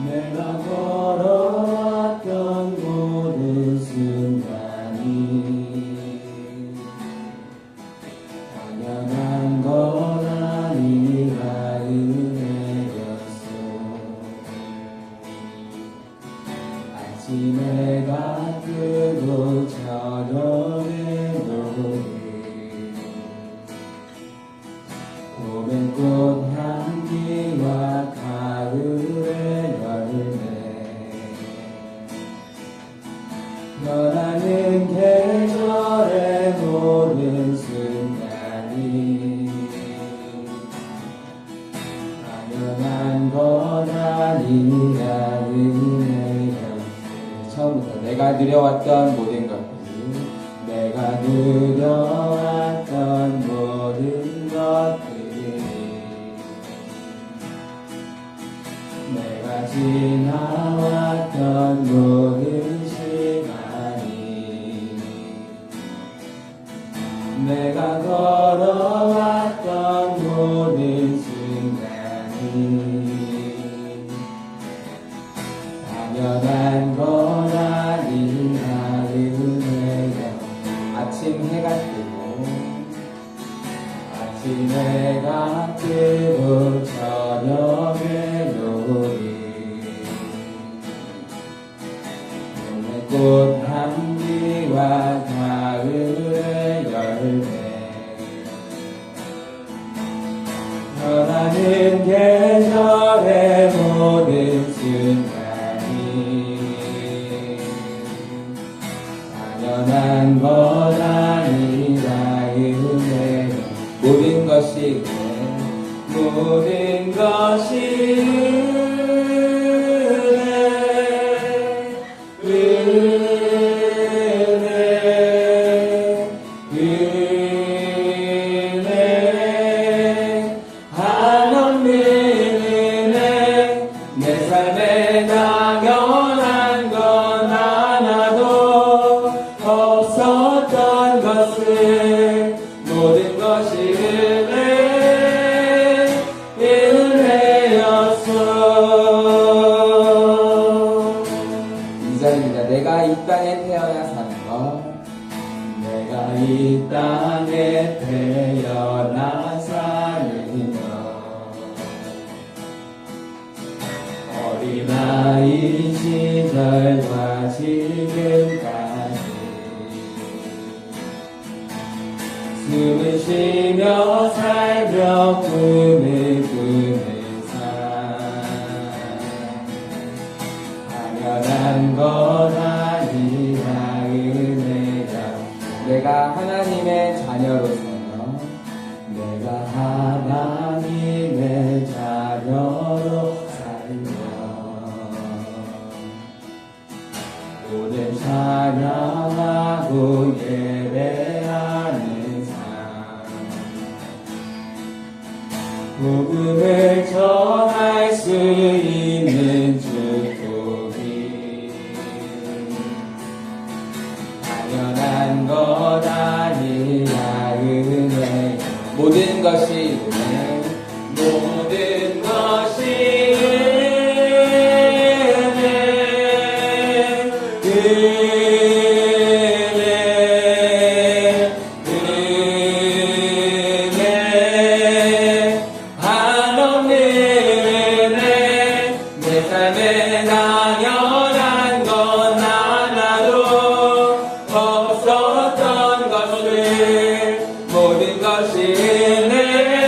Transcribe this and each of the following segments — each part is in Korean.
내가 걸어왔던 모든 순간이 당연한 건 아니라 은혜였어. 아침에가 뜨고 저녁에 노을 봄의 꽃 향기와 가을의 열매 변하는 계절의 모든 순간이 당연한 건 아니라 은혜였어. 처음부터 내가 누려왔던 모든 것들이 내가 누려왔던 모든 것들이 내가 지나왔던 모든 시간이 내가 걸어왔던 모든 순간이 당연한 건 아니라 은혜야. 아침 해가 뜨고 아침 해가 뜨고 저녁에 노을이 봄의 꽃 향기와 가을의 열매 변하는 계절의 모든 순간이 당연한 건 아니라 은혜. 모든 것이 모든 것이 은혜 한없는 은혜 내 삶에 당연한 건 하나도 없었던 것을 모든 것이 은혜였어. 이 자리입니다. 내가 이 땅에 태어나 사는 것 내가 이 땅에 태어나 사는 것 어린아이 시절과 지금까지 숨을 쉬며 살며 꿈을 꾸는 삶 당연한 건 아니라 은혜야. 내가 하나님의 자녀로서요 내가 하나님의 자녀로 살며 오늘 찬양하고 예배하는 복음을 전할 수 있는 축복이 당연한 것 아니라 은혜. 모든 것이 은혜 모든 것이 당연한 건 하나도 없었던 것을 모든 것이 은혜여.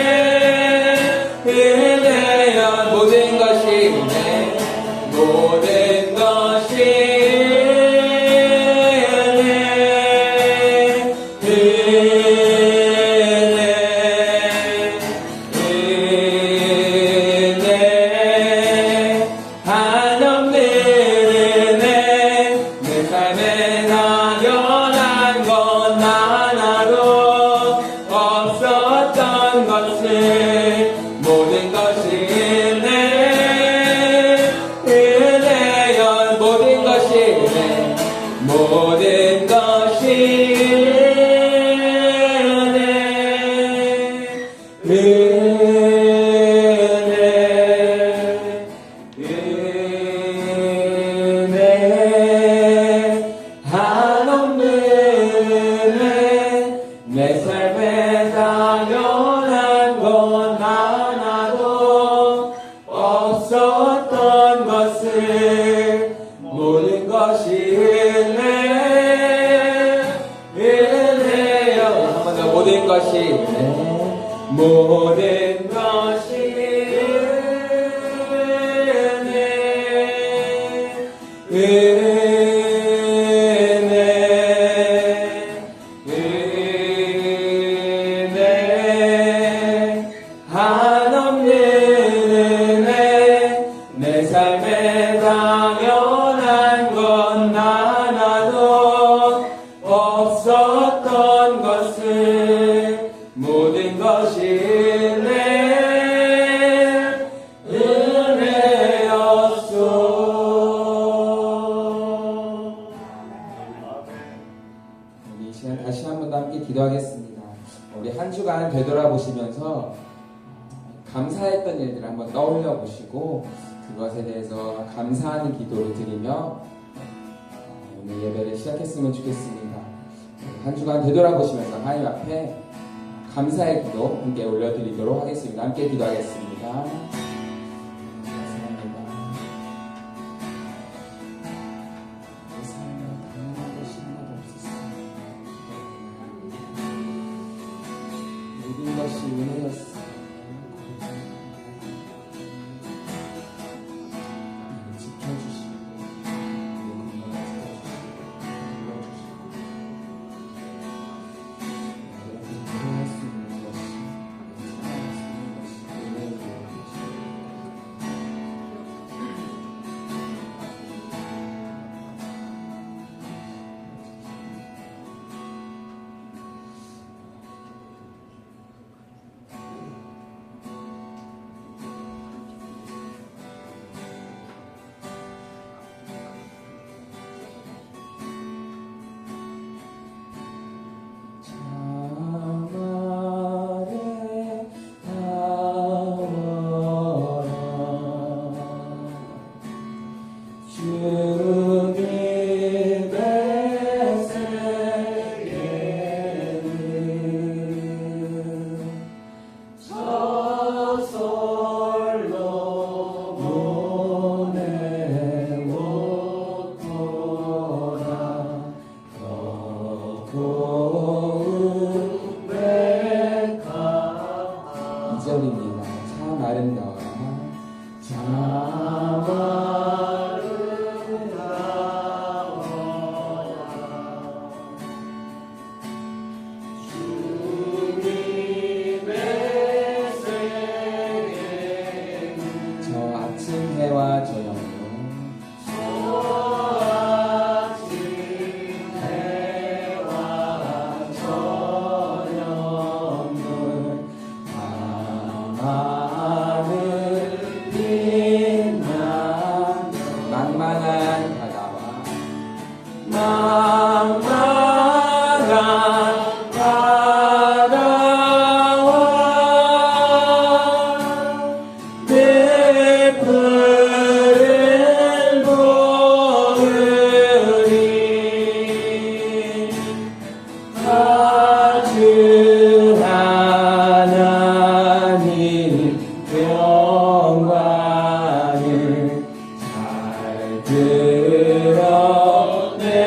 모든 것이 은혜 모든 것이 모든 것이 은혜여. 모든 것이 은혜 모든 것이 은혜 은혜 은혜 것을 모든 것이 은혜여 한 번 더 모든 것이 모든 것이 은혜 한없는 은혜 내 삶에 당연한 건 하나도 없었던 것을 모든 것이 은혜였소. 우리 이 시간 다시 한 번 더 함께 기도하겠습니다. 우리 한 주간 되돌아보시면서 감사했던 일들을 한번 떠올려 보시고 그것에 대해서 감사하는 기도를 드리며 오늘 예배를 시작했으면 좋겠습니다. 한 주간 되돌아보시면서 하나님 앞에 감사의 기도 함께 올려드리도록 하겠습니다. 함께 기도하겠습니다. 감사합니다. 내 삶에 당연한 것이 하나도 없었습니다. 모든 것이 은혜였습니다. 지켜주시고 참 아름다워 참 아름다워 주님의 세계 저 아침 해와 저녁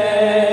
주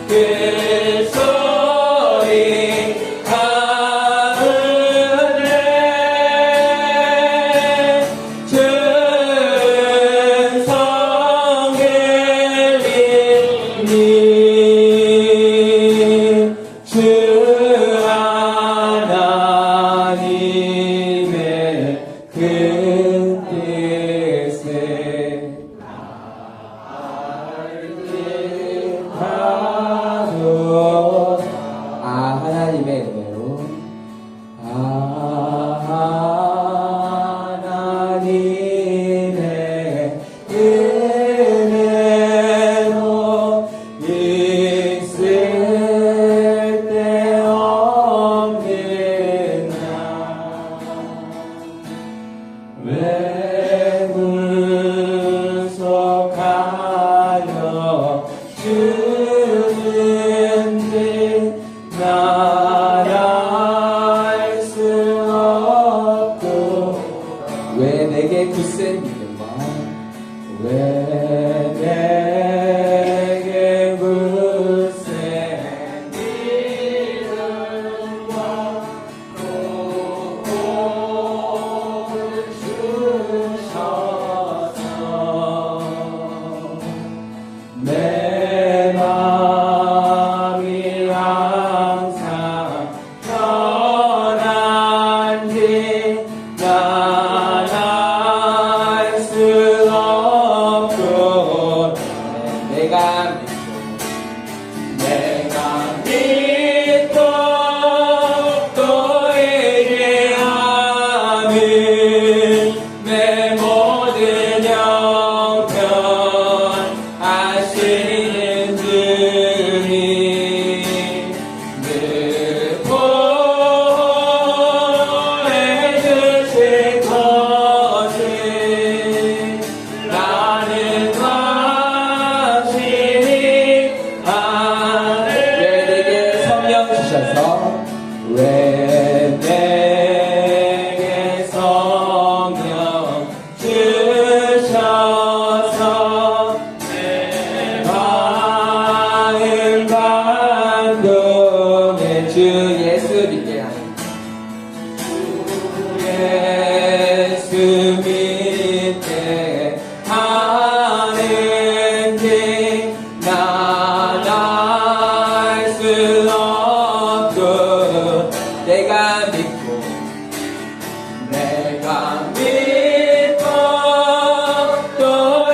그 소리 가운데 전성을 읽니 주 하나님의 그 뜻에 하나님의 은혜로 하나님의 은혜로 있을 때 없는 나 왜 분석하여 주는지 나랄 수 없고 왜 내게 굳센 믿음과 왜 내게 굳센 믿음과 복을 주셔서 내 마음이 항상 편한지 난 알 수 없고 내가 믿고 또 의지하는 내 모든 형편 아시는 주님 늘 보내주실 것을 나는 확신히 아네 왜 내게 성령 주셔서 왜 내게 성령 주셔서 내 마음 감동해 주 예수 믿게 하는 예수 믿게 하는지 난 알 수 없고 내가 믿고 또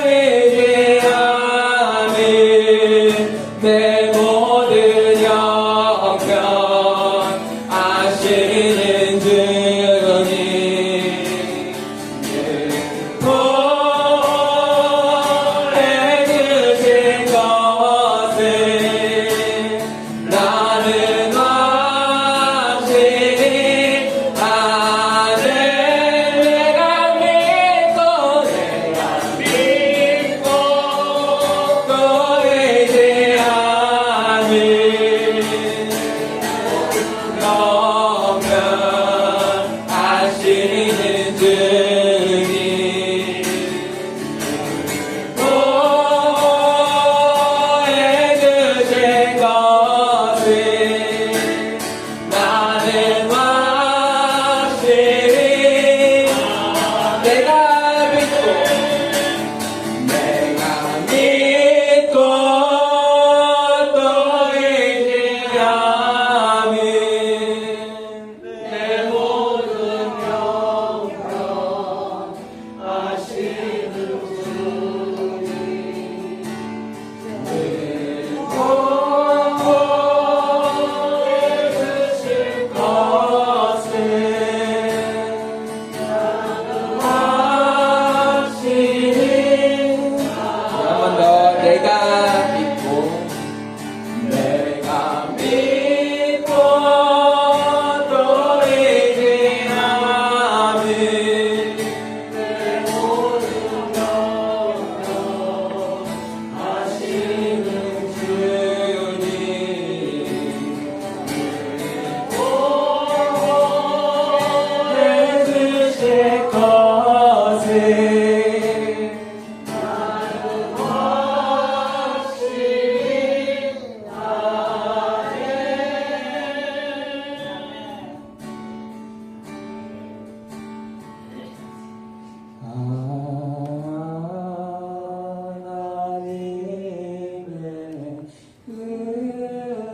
의지하는 내 모든 형편 아시는 주님 보내주실 것을 나는 확신히 아네 내가 믿고 또 의지하는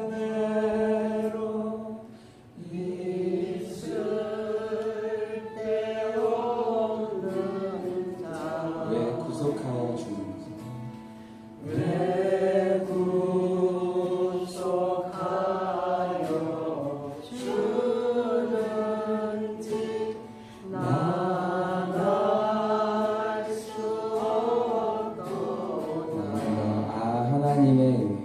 은혜로 있을 때 없는 자. 왜 구속하여 주는지, 왜 구속하여 주는지 나갈 수 없도다. 하나님의 은혜로,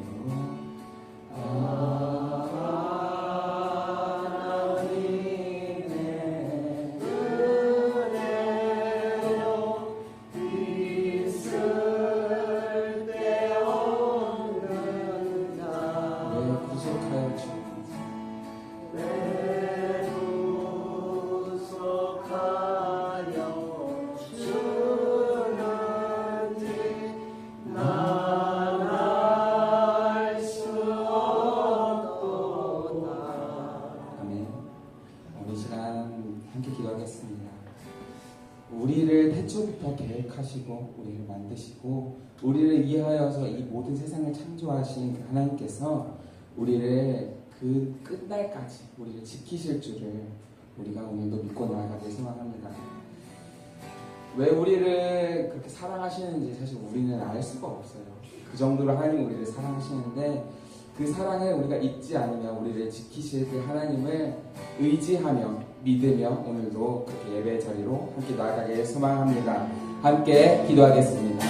우리를 태초부터 계획하시고 우리를 만드시고 우리를 이해하여서 이 모든 세상을 창조하신 그 하나님께서 우리를 그 끝날까지 우리를 지키실 줄을 우리가 오늘도 믿고 나아가길 소망합니다. 왜 우리를 그렇게 사랑하시는지 사실 우리는 알 수가 없어요. 그 정도로 하나님 우리를 사랑하시는데 그 사랑을 우리가 잊지 않으며 우리를 지키실 그 하나님을 의지하며 믿으며 오늘도 그렇게 예배 자리로 함께 나아가길 소망합니다. 함께 기도하겠습니다.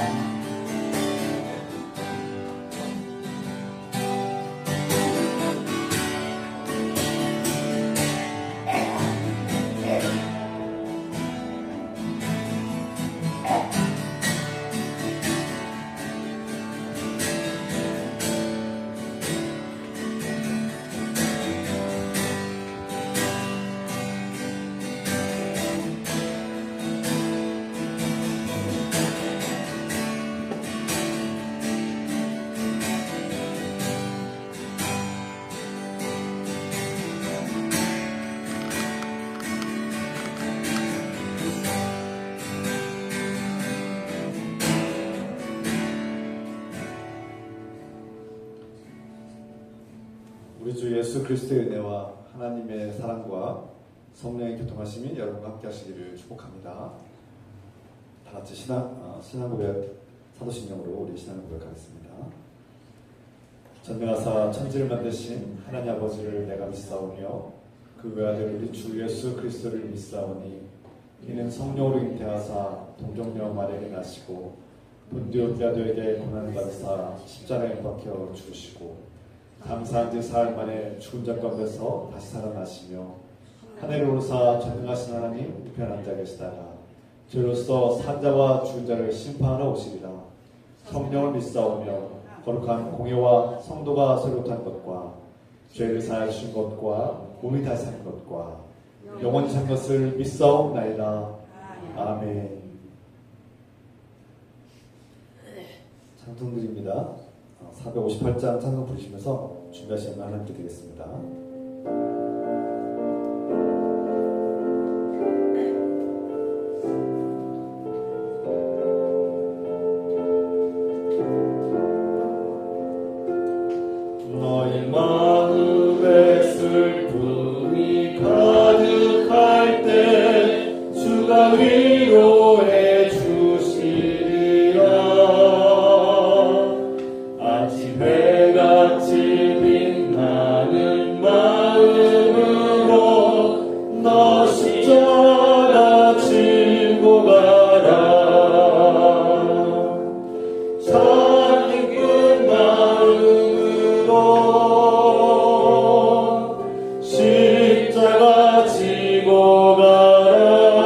우리 주 예수 그리스도의 은혜와 하나님의 사랑과 성령의 교통하심이 여러분과 함께 하시기를 축복합니다. 다 같이 신앙고백 사도신경으로 우리 신앙을 고백하겠습니다. 전능하사 천지를 만드신 하나님 아버지를 내가 믿사오며 그 외아들 우리 주 예수 그리스도를 믿사오니 이는 성령으로 잉태하사 동정녀 마리아에게 나시고 본디오 빌라도에게 고난을 받으사 십자가에 박혀 죽으시고 감사한 지 사흘 만에 죽은 자 가운데서 다시 살아나시며 하늘에 오르사 전능하신 하나님 우편 앉아 계시다가 저로서 산자와 죽은 자를 심판하러 오시리라. 성령을 믿사오며 거룩한 공예와 성도가 세롯한 것과 죄를 사하여 주신 것과 몸이 다시 산 것과 영원히 산 것을 믿사옵나이다. 아멘. 찬송드립니다. 458장 찬송 부르시면서 준비하시면 하나님께 드리겠습니다. 너의 마음에 슬픔이 가득할 때 주가 위로해 주시리라. 해같이 빛나는 마음으로 너 십자가 지고 가라. 참 기쁜 마음으로 십자가 지고 가라.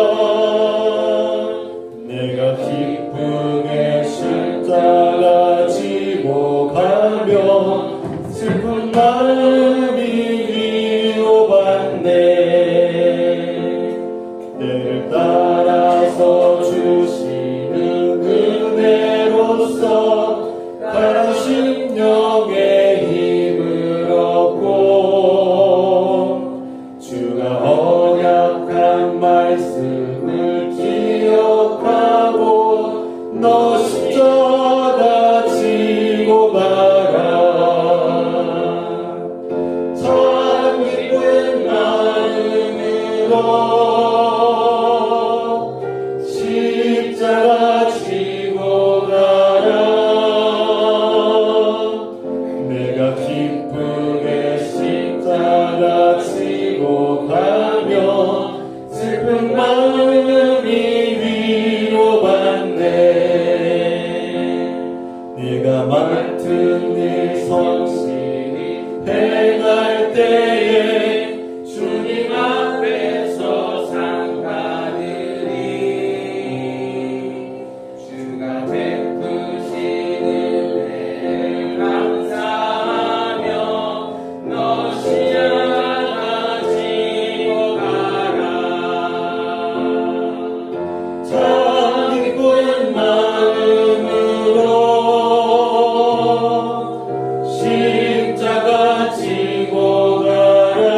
내가 기쁨의 십자가 지고 가며 슬픈 마음이 위로받네. 내를 따라서 주시는 은혜로서 가난 심령의 힘을 얻고 주가 언약한 말씀을 기억하고 너 십자가 지고 가라. 행할 때에 주님 앞에서 상 받으리. 주가 베푸시는 은혜를 감사하며 너 십자가 지고 가라. 참 기쁜 마음으로 십자가 지고 가라.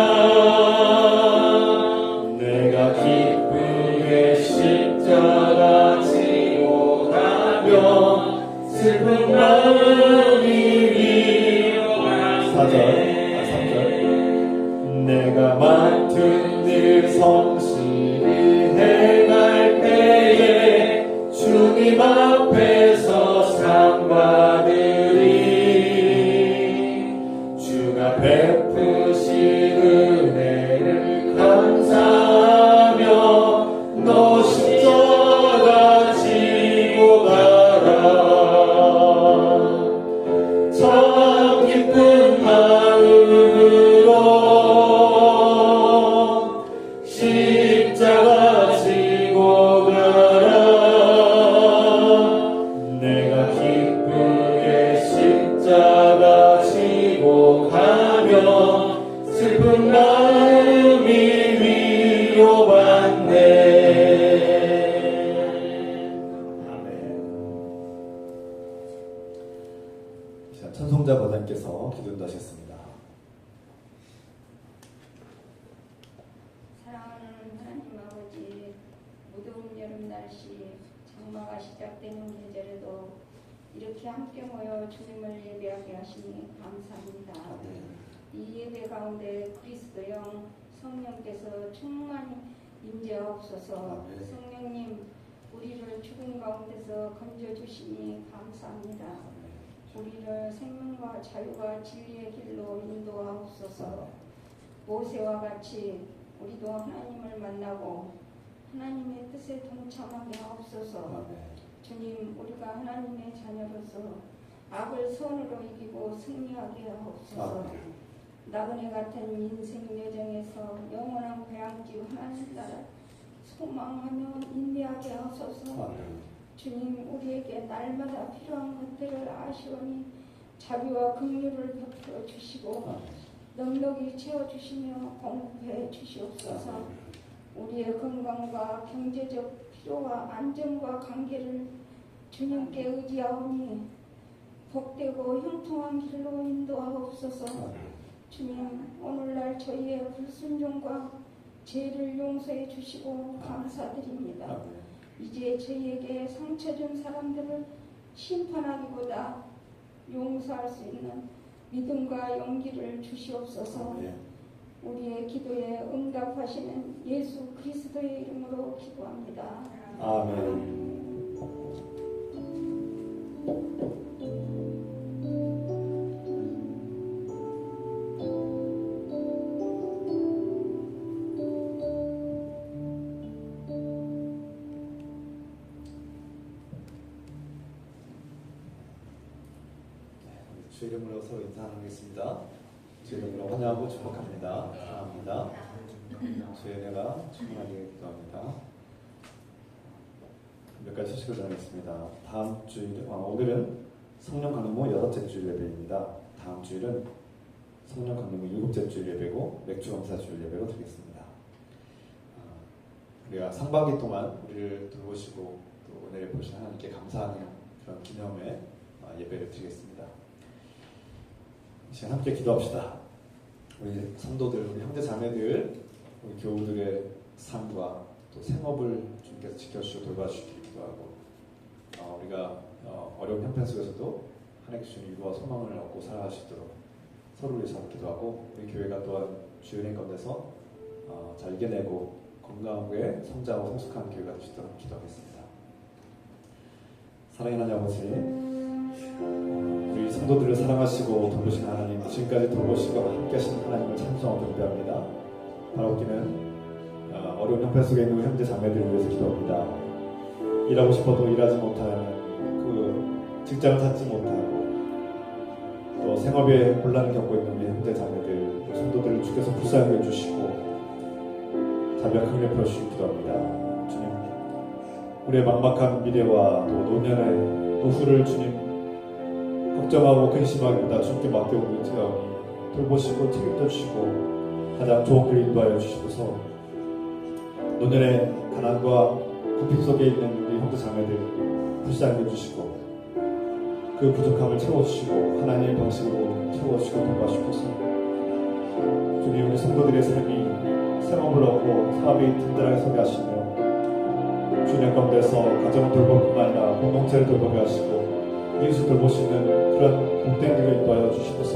내가 기쁘게 십자가 지고 가면 슬픈 마음이 위로하네. 3절 내가 맡은 일 성실히 행할 때에 주님 앞에서 상 받으리. 주가 베푸신 은혜를 감사하며 너 십자가 지고 가라. 참 기쁜 마음으로 십자가 지고 가라. 내가 기쁘게 십자가 지고 가면 슬픈 마음이 위로받네. 아멘. 자, 천송자 권사님께서 기도 인도하셨습니다. 사랑하는 하나님 아버지, 무더운 여름 날씨, 장마가 시작되는 계절에도 이렇게 함께 모여 주님을 예배하게 하시니 감사합니다. 이 예배 가운데 그리스도영 성령께서 충만히 임재하옵소서. 성령님, 우리를 죽음 가운데서 건져주시니 감사합니다. 우리를 생명과 자유와 진리의 길로 인도하옵소서. 모세와 같이 우리도 하나님을 만나고 하나님의 뜻에 동참하게 하옵소서. 주님, 우리가 하나님의 자녀로서 악을 선으로 이기고 승리하게 하옵소서. 나그네 같은 인생 여정에서 영원한 고향집 하나님 나라 소망하며 인내하게 하소서. 주님, 우리에게 날마다 필요한 것들을 아시오니 자비와 긍휼을 베풀어 주시고 넉넉히 채워주시며 공급해 주시옵소서. 우리의 건강과 경제적 필요와 안정과 관계를 주님께 의지하오니 복되고 형통한 길로 인도하옵소서. 주님, 오늘날 저희의 불순종과 죄를 용서해 주시고 감사드립니다. 이제 저희에게 상처 준 사람들을 심판하기보다 용서할 수 있는 믿음과 용기를 주시옵소서. 우리의 기도에 응답하시는 예수 그리스도의 이름으로 기도합니다. 아멘. 주 이름으로 서로 인사 나누겠습니다. 주 이름으로 환영하고 축복합니다. 사랑합니다. 주의 은혜가 충만하게 기도합니다. 몇 가지 소식을 전하겠습니다. 다음 주일, 오늘은 성령 강림호 6째 주일 예배입니다. 다음 주일은 성령 강림호 7째 주일 예배고 맥주 감사 주일 예배로 드리겠습니다. 우리가 상반기 동안 우리를 돌보시고 또 은혜를 보신 하나님께 감사하는 그런 기념의 예배를 드리겠습니다. 이 시간 함께 기도합시다. 우리 성도들, 우리 형제 자매들, 우리 교우들의 삶과 또 생업을 주님께서 지켜주시고 돌봐주시기 기도하고, 우리가 어려운 형편 속에서도 하나님께 주신 위로와 소망을 얻고 살아가시도록 서로를 위해서 기도하고, 우리 교회가 또한 주의 은혜 가운데서 잘 이겨내고 건강하게 성장하고 성숙한 교회가 되시도록 기도하겠습니다. 사랑의 하나님 아버지, 우리 성도들을 사랑하시고 돌보신 하나님, 지금까지 돌보시고 함께하신 하나님을 찬송하고 경배합니다. 바라옵기는 어려운 형편 속에 있는 형제 자매들을 위해서 기도합니다. 일하고 싶어도 일하지 못하는, 그 직장을 찾지 못하고 또 생업에 혼란을 겪고 있는 우리 형제 자매들, 또 성도들을 주께서 불쌍히 해주시고 자비와 긍휼을 베풀어주시기 기도합니다. 주님, 우리의 막막한 미래와 또 노년의 노후를 주님 걱정하고 근심하기보다 주님께 맡겨오는 지가오니 돌보시고 책임져 주시고 가장 좋은 길을 인도하여 주시고서 노년의 가난과 고통 속에 있는 우리 형제 자매들 불쌍히 해주시고 그 부족함을 채워주시고 하나님의 방식으로 채워주시고 도와주셔서 주님 우리 성도들의 삶이 생업을 얻고 사업이 든든하게 서게 하시며 주님 가운데서 가정을 돌볼 뿐만 아니라 공동체를 돌보게 하시고 이웃을 돌볼 수 있는 그런 복된 길을 인도하여 주시고서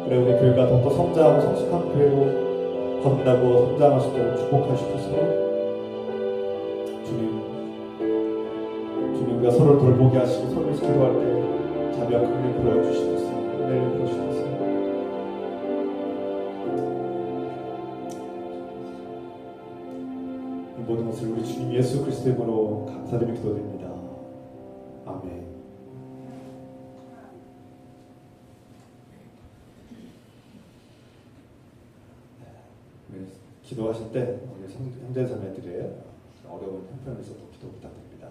그래 우리 교회가 더욱더 성장하고 성숙한 교회로 거듭나고 성장할 수 있도록 축복하시옵소서. 주님 우리가 서로를 돌보게 하시고 서로를 기도할 때 자비와 긍휼을 부어주시옵소서. 은혜를 부어주시옵소서. 이 모든 것을 우리 주님 예수 그리스도의 이름으로 감사드리며 기도드립니다. 아멘. 기도하실 때 우리 형제 자매들의 어려운 형편에서도 기도 부탁드립니다.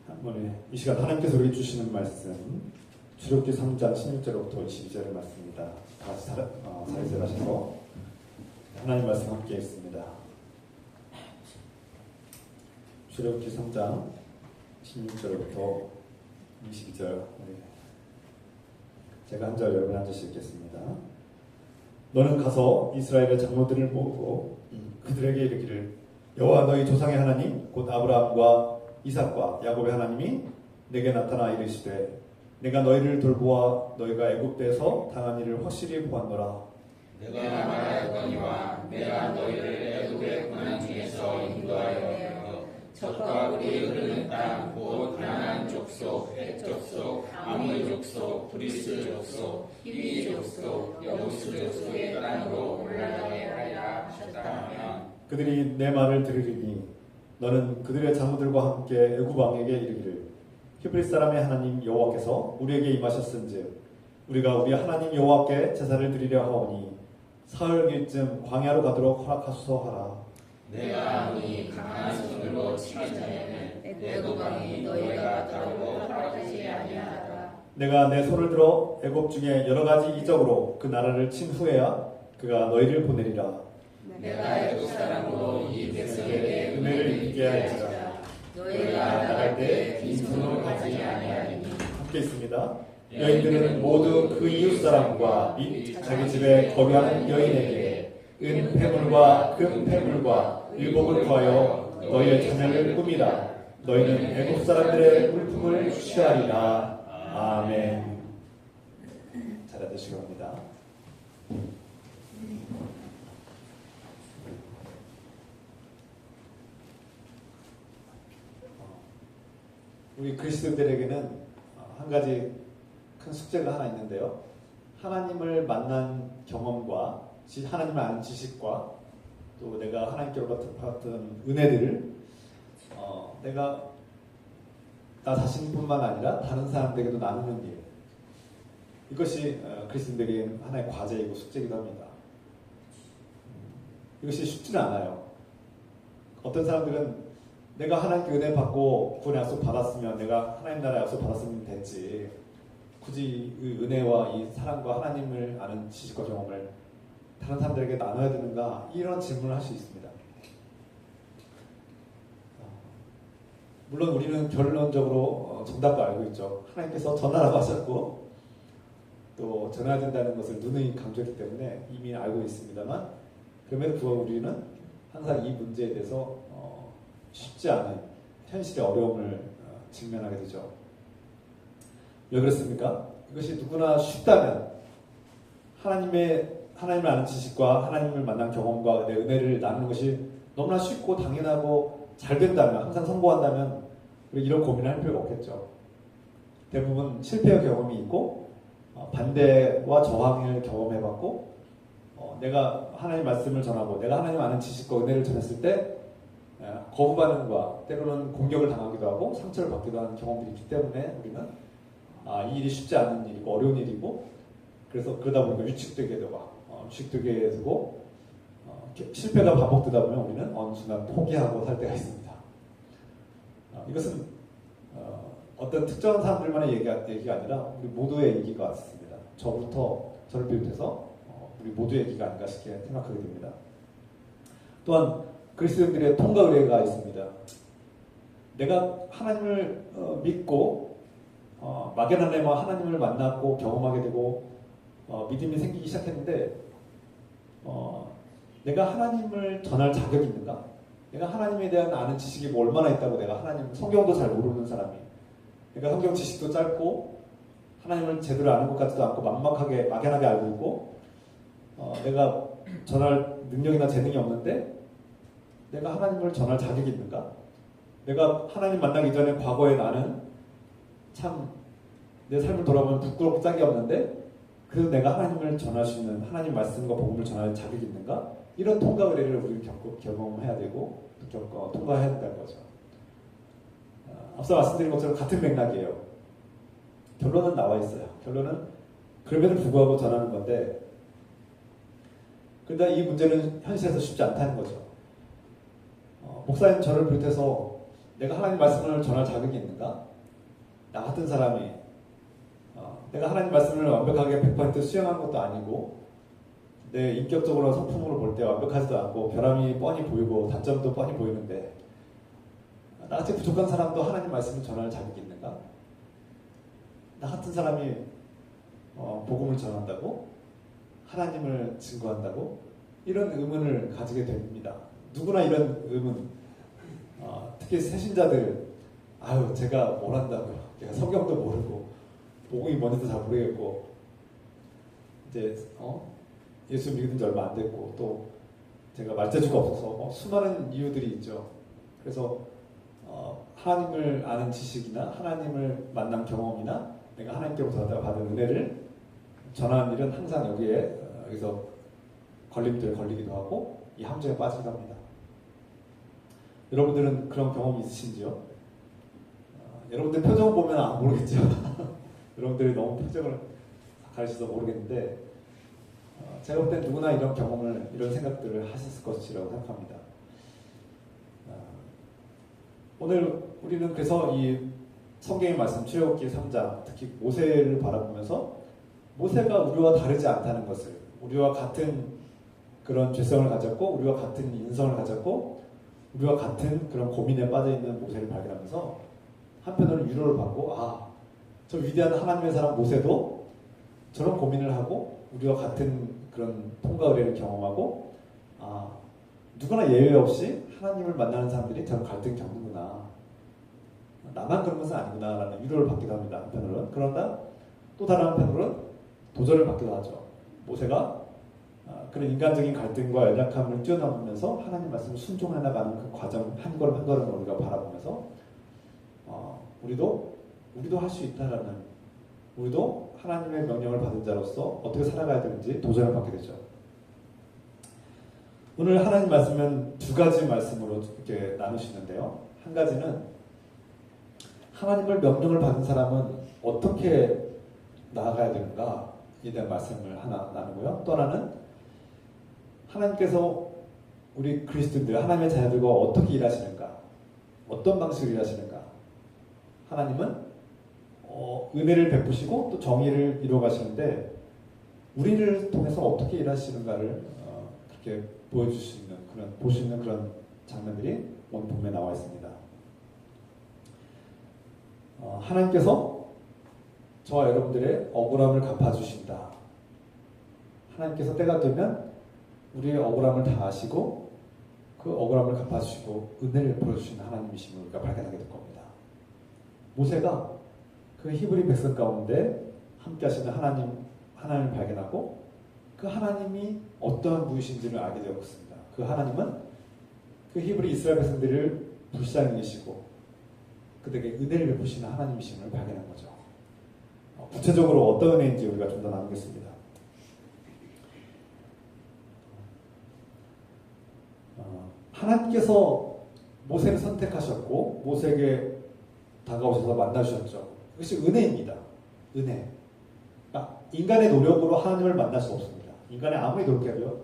한번에 이 시간 하나님께서 우리에게 주시는 말씀 출애굽기 3장 16절부터 22절의 말씀입니다. 같이 사회절 하시고 하나님 말씀 함께 읽습니다. 출애굽기 3장 16절부터 22절 제가 한 절 여러분 한 절씩 읽겠습니다. 너는 가서 이스라엘의 장로들을 모으고 그들에게 이르기를 여호와 너희 조상의 하나님 곧 아브라함과 이삭과 야곱의 하나님이 내게 나타나 이르시되 내가 너희를 돌보아 너희가 애굽에서 당한 일을 확실히 보았노라. 내가 말하였거니와 내가 너희를 애굽의 고난 중에서 인도하여 적과 꿀이 흐르는 땅 곧 가나안 족속, 헷 족속, 아모리 족속, 브리스 족속, 히위 족속, 여부스 족속의 땅으로 올라가게 하리라 하셨다 하면 그들이 내 말을 들으리니 너는 그들의 장로들과 함께 애굽 왕에게 이르기를 히브리 사람의 하나님 여호와께서 우리에게 임하셨은즉 우리가 우리 하나님 여호와께 제사를 드리려 하오니 사흘길쯤 광야로 가도록 허락하소서 하라. 내가 아무리 강한 손으로 치기 전에는 애굽 왕이 너희가 가도록 허락하지 아니하라. 내가 내 손을 들어 애굽 중에 여러 가지 이적으로 그 나라를 친 후에야 그가 너희를 보내리라. 내가 애굽 사람으로 이 백성에게 은혜를 입게 할지라. 너희가 나갈 때 빈손으로 가지 아니하리니. 함께 있습니다. 여인들은 모두 그 이웃 사람과 및 자기 집에 거류하는 여인에게 은 패물과 금 패물과 일복을 구하여 너희의 자녀를 꾸미라. 너희는 애굽 사람들의 물품을 취하리라. 아멘. 잘 앉으시기 바랍니다. 우리 그리스도인들에게는 한 가지 큰 숙제가 하나 있는데요. 하나님을 만난 경험과 하나님을 아는 지식과 또 내가 하나님께로부터 받았던 은혜들을 내가 나 자신뿐만 아니라 다른 사람들에게도 나누는 일, 이것이 그리스도인들에게 하나의 과제이고 숙제이기도 합니다. 이것이 쉽지는 않아요. 어떤 사람들은 내가 하나님께 은혜 받고 구원의 약속 받았으면 내가 하나님 나라의 약속 받았으면 됐지, 굳이 이 은혜와 이 사랑과 하나님을 아는 지식과 경험을 다른 사람들에게 나눠야 되는가, 이런 질문을 할 수 있습니다. 물론 우리는 결론적으로 정답도 알고 있죠. 하나님께서 전하라고 하셨고 또 전해야 된다는 것을 누누이 강조했기 때문에 이미 알고 있습니다만, 그럼에도 불구하고 우리는 항상 이 문제에 대해서 쉽지 않은 현실의 어려움을 직면하게 되죠. 왜 그렇습니까? 이것이 누구나 쉽다면, 하나님을 아는 지식과 하나님을 만난 경험과 내 은혜를 나누는 것이 너무나 쉽고 당연하고 잘 된다면, 항상 성공한다면 우리 이런 고민을 할 필요가 없겠죠. 대부분 실패의 경험이 있고 반대와 저항을 경험해봤고 내가 하나님의 말씀을 전하고 내가 하나님 아는 지식과 은혜를 전했을 때 거부 반응과 때로는 공격을 당하기도 하고 상처를 받기도 하는 경험들이 있기 때문에 우리는 이 일이 쉽지 않은 일이고 어려운 일이고 그래서 그러다 보니까 위축되게 되고 실패가 반복되다 보면 우리는 어느 순간 포기하고 살 때가 있습니다. 이것은 어떤 특정한 사람들만의 얘기가 아니라 우리 모두의 얘기가 같습니다. 저를 비롯해서 우리 모두의 얘기가 아닌가 싶게 생각하게 됩니다. 또한 그리스도인들의 통과 의례가 있습니다. 내가 하나님을 믿고 막연하네만 하나님을 만났고 경험하게 되고 믿음이 생기기 시작했는데 내가 하나님을 전할 자격이 있는가? 내가 하나님에 대한 아는 지식이 뭐 얼마나 있다고 내가 하나님 성경도 잘 모르는 사람이 내가 성경 지식도 짧고 하나님을 제대로 아는 것 같지도 않고 막연하게 알고 있고 내가 전할 능력이나 재능이 없는데 내가 하나님을 전할 자격이 있는가? 내가 하나님 만나기 전에 과거에 나는 참 내 삶을 돌아보면 부끄럽고 짝이 없는데 그래서 내가 하나님을 전할 수 있는 하나님 말씀과 복음을 전할 자격이 있는가? 이런 통과 의례를 우리는 경험해야 되고 통과해야 된다는 거죠. 앞서 말씀드린 것처럼 같은 맥락이에요. 결론은 나와 있어요. 결론은 그럼에도 불구하고 전하는 건데 그런데 이 문제는 현실에서 쉽지 않다는 거죠. 목사님 저를 비롯해서 내가 하나님 말씀을 전할 자격이 있는가? 나 같은 사람이 내가 하나님 말씀을 완벽하게 100% 수행한 것도 아니고 내 인격적으로 성품으로 볼 때 완벽하지도 않고 결함이 뻔히 보이고 단점도 뻔히 보이는데 나같이 부족한 사람도 하나님 말씀을 전할 자격이 있는가? 나 같은 사람이 복음을 전한다고? 하나님을 증거한다고? 이런 의문을 가지게 됩니다. 누구나 이런 의문 특히 새신자들 제가 뭘 한다고요? 내가 성경도 모르고 복음이 뭔지도 잘 모르겠고 이제 예수 믿은 지 얼마 안 됐고 또 제가 말재주가 없어서 수많은 이유들이 있죠. 그래서 하나님을 아는 지식이나 하나님을 만난 경험이나 내가 하나님께로부터 받은 은혜를 전하는 일은 항상 여기서 걸림돌에 걸리기도 하고 이 함정에 빠지기도 합니다. 여러분들은 그런 경험이 있으신지요? 여러분들 표정을 보면 모르겠죠. 여러분들이 너무 표정을 가리셔서 모르겠는데 제가 볼 때 누구나 이런 경험을 이런 생각들을 하셨을 것이라고 생각합니다. 오늘 우리는 그래서 이 성경의 말씀 출애굽기 3장 특히 모세를 바라보면서 모세가 우리와 다르지 않다는 것을 우리와 같은 그런 죄성을 가졌고 우리와 같은 인성을 가졌고 우리와 같은 그런 고민에 빠져있는 모세를 발견하면서 한편으로는 위로를 받고 저 위대한 하나님의 사람 모세도 저런 고민을 하고 우리와 같은 그런 통과 의례를 경험하고 누구나 예외 없이 하나님을 만나는 사람들이 저런 갈등 겪는구나. 나만 그런 것은 아니구나 라는 위로를 받기도 합니다. 한편으로는. 그러나 또 다른 한편으로는 도전을 받기도 하죠. 모세가 그런 인간적인 갈등과 연약함을 뛰어넘으면서 하나님 말씀을 순종해 나가는 그 과정 한 걸음 한 걸음을 우리가 바라보면서 우리도 할 수 있다라는 우리도 하나님의 명령을 받은 자로서 어떻게 살아가야 되는지 도전을 받게 되죠. 오늘 하나님 말씀은 두 가지 말씀으로 이렇게 나누시는데요. 한 가지는 하나님을 명령을 받은 사람은 어떻게 나아가야 되는가에 대한 말씀을 하나 나누고요. 또 하나는 하나님께서 우리 그리스도인들, 하나님의 자녀들과 어떻게 일하시는가, 어떤 방식으로 일하시는가. 하나님은 은혜를 베푸시고 또 정의를 이루어가시는데 우리를 통해서 어떻게 일하시는가를 그렇게 보여줄 수 있는 볼 수 있는 그런 장면들이 오늘 본문에 나와 있습니다. 하나님께서 저와 여러분들의 억울함을 갚아주신다. 하나님께서 때가 되면 우리의 억울함을 다 아시고 그 억울함을 갚아주시고 은혜를 보여주시는 하나님이심을 우리가 발견하게 될 겁니다. 모세가 그 히브리 백성 가운데 함께 하시는 하나님을 발견하고 그 하나님이 어떠한 분이신지를 알게 되었습니다. 그 하나님은 그 히브리 이스라엘 백성들을 불쌍히 여기시고 그들에게 은혜를 베푸시는 하나님이심을 발견한 거죠. 구체적으로 어떤 은혜인지 우리가 좀 더 나누겠습니다. 하나님께서 모세를 선택하셨고 모세에게 다가오셔서 만나주셨죠. 그것이 은혜입니다. 은혜. 그러니까 인간의 노력으로 하나님을 만날 수 없습니다. 인간이 아무리 노력해도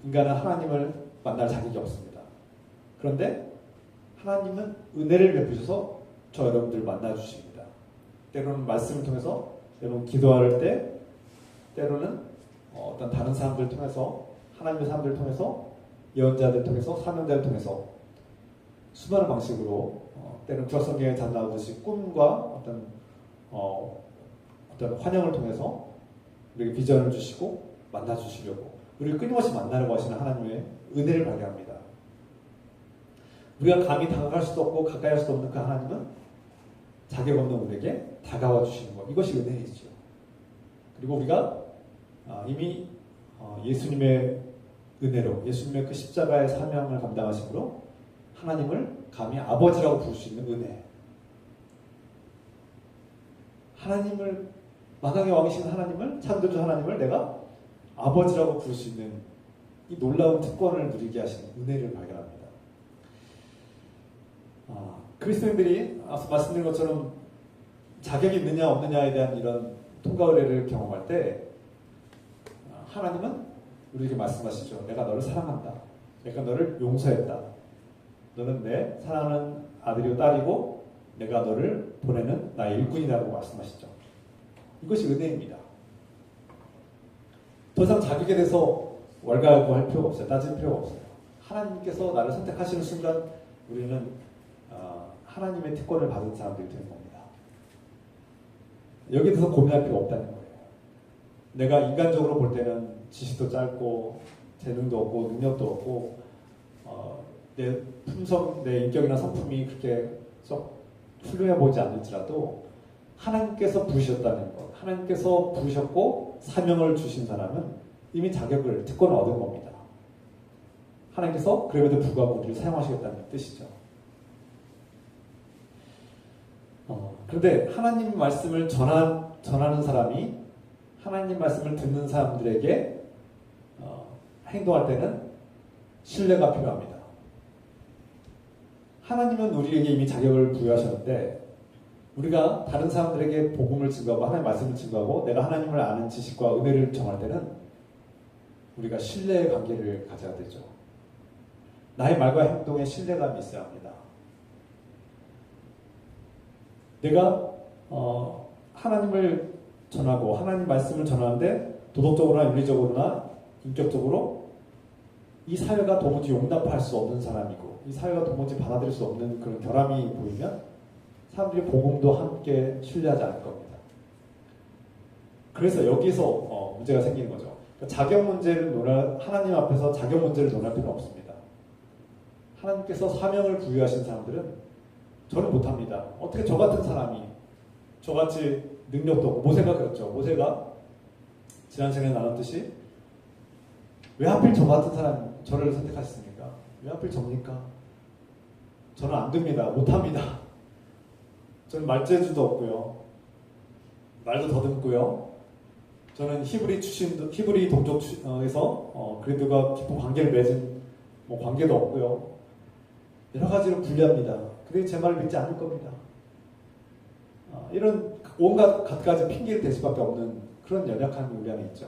인간은 하나님을 만날 자격이 없습니다. 그런데 하나님은 은혜를 베푸셔서 저 여러분들 만나주십니다. 때로는 말씀을 통해서, 때로는 기도할 때, 때로는 어떤 다른 사람들을 통해서, 하나님의 사람들을 통해서, 예언자들을 통해서, 사명자를 통해서 수많은 방식으로 때로는 구약성경에 잘 나오듯이 꿈과 어떤 환영을 통해서 우리에게 비전을 주시고 만나주시려고 우리를 끊임없이 만나려고 하시는 하나님의 은혜를 발견합니다. 우리가 감히 다가갈 수도 없고 가까이 할 수도 없는 그 하나님은 자격 없는 우리에게 다가와 주시는 것, 이것이 은혜이죠. 그리고 우리가 이미 예수님의 은혜로, 예수님의 그 십자가의 사명을 감당하심으로 하나님을 감히 아버지라고 부를 수 있는 은혜, 하나님을, 만왕의 왕이신 하나님을, 창조주 하나님을 내가 아버지라고 부를 수 있는 이 놀라운 특권을 누리게 하시는 은혜를 발견합니다. 그리스도인들이 앞서 말씀드린 것처럼 자격이 있느냐 없느냐에 대한 이런 통과 의례를 경험할 때 하나님은 우리에게 말씀하시죠. 내가 너를 사랑한다. 내가 너를 용서했다. 너는 내 사랑하는 아들이요 딸이고 내가 너를 보내는 나의 일꾼이라고 말씀하시죠. 이것이 은혜입니다. 더 이상 자격에 대해서 왈가왈부할 필요가 없어요. 따질 필요가 없어요. 하나님께서 나를 선택하시는 순간 우리는 하나님의 특권을 받은 사람들이 되는 겁니다. 여기에 대해서 고민할 필요가 없다는 거예요. 내가 인간적으로 볼 때는 지식도 짧고 재능도 없고 능력도 없고 내 품성, 내 인격이나 성품이 그렇게 썩 훌륭해 보이지 않을지라도 하나님께서 부으셨다는 것, 하나님께서 부으셨고 사명을 주신 사람은 이미 자격을, 특권을 얻은 겁니다. 하나님께서 그럼에도 불구하고 우리를 사용하시겠다는 뜻이죠. 그런데 하나님 말씀을 전하는 사람이 하나님 말씀을 듣는 사람들에게 행동할 때는 신뢰가 필요합니다. 하나님은 우리에게 이미 자격을 부여하셨는데 우리가 다른 사람들에게 복음을 증거하고 하나님 말씀을 증거하고 내가 하나님을 아는 지식과 은혜를 정할 때는 우리가 신뢰의 관계를 가져야 되죠. 나의 말과 행동에 신뢰감이 있어야 합니다. 내가 하나님을 전하고 하나님 말씀을 전하는데 도덕적으로나 윤리적으로나 인격적으로 이 사회가 도무지 용납할 수 없는 사람이고 이 사회가 도무지 받아들일 수 없는 그런 결함이 보이면 사람들이 복음도 함께 신뢰하지 않을 겁니다. 그래서 여기서 문제가 생기는 거죠. 그러니까 자격 문제를 하나님 앞에서 자격 문제를 논할 필요는 없습니다. 하나님께서 사명을 부여하신 사람들은 저는 못합니다. 어떻게 저 같은 사람이 저같이 능력도 없고 모세가 그랬죠. 모세가 지난 시간에 나눴듯이 왜 하필 저 같은 사람 저를 선택하셨습니까? 왜 하필 접니까? 저는 안 됩니다. 못합니다. 저는 말재주도 없고요. 말도 더듬고요. 저는 히브리 동족에서 그리스도가 깊은 관계를 맺은 관계도 없고요. 여러 가지로 불리합니다. 그들이 제 말을 믿지 않을 겁니다. 이런 온갖 갖가지 핑계를 댈 수밖에 없는 그런 연약함이 우리 안에 있죠.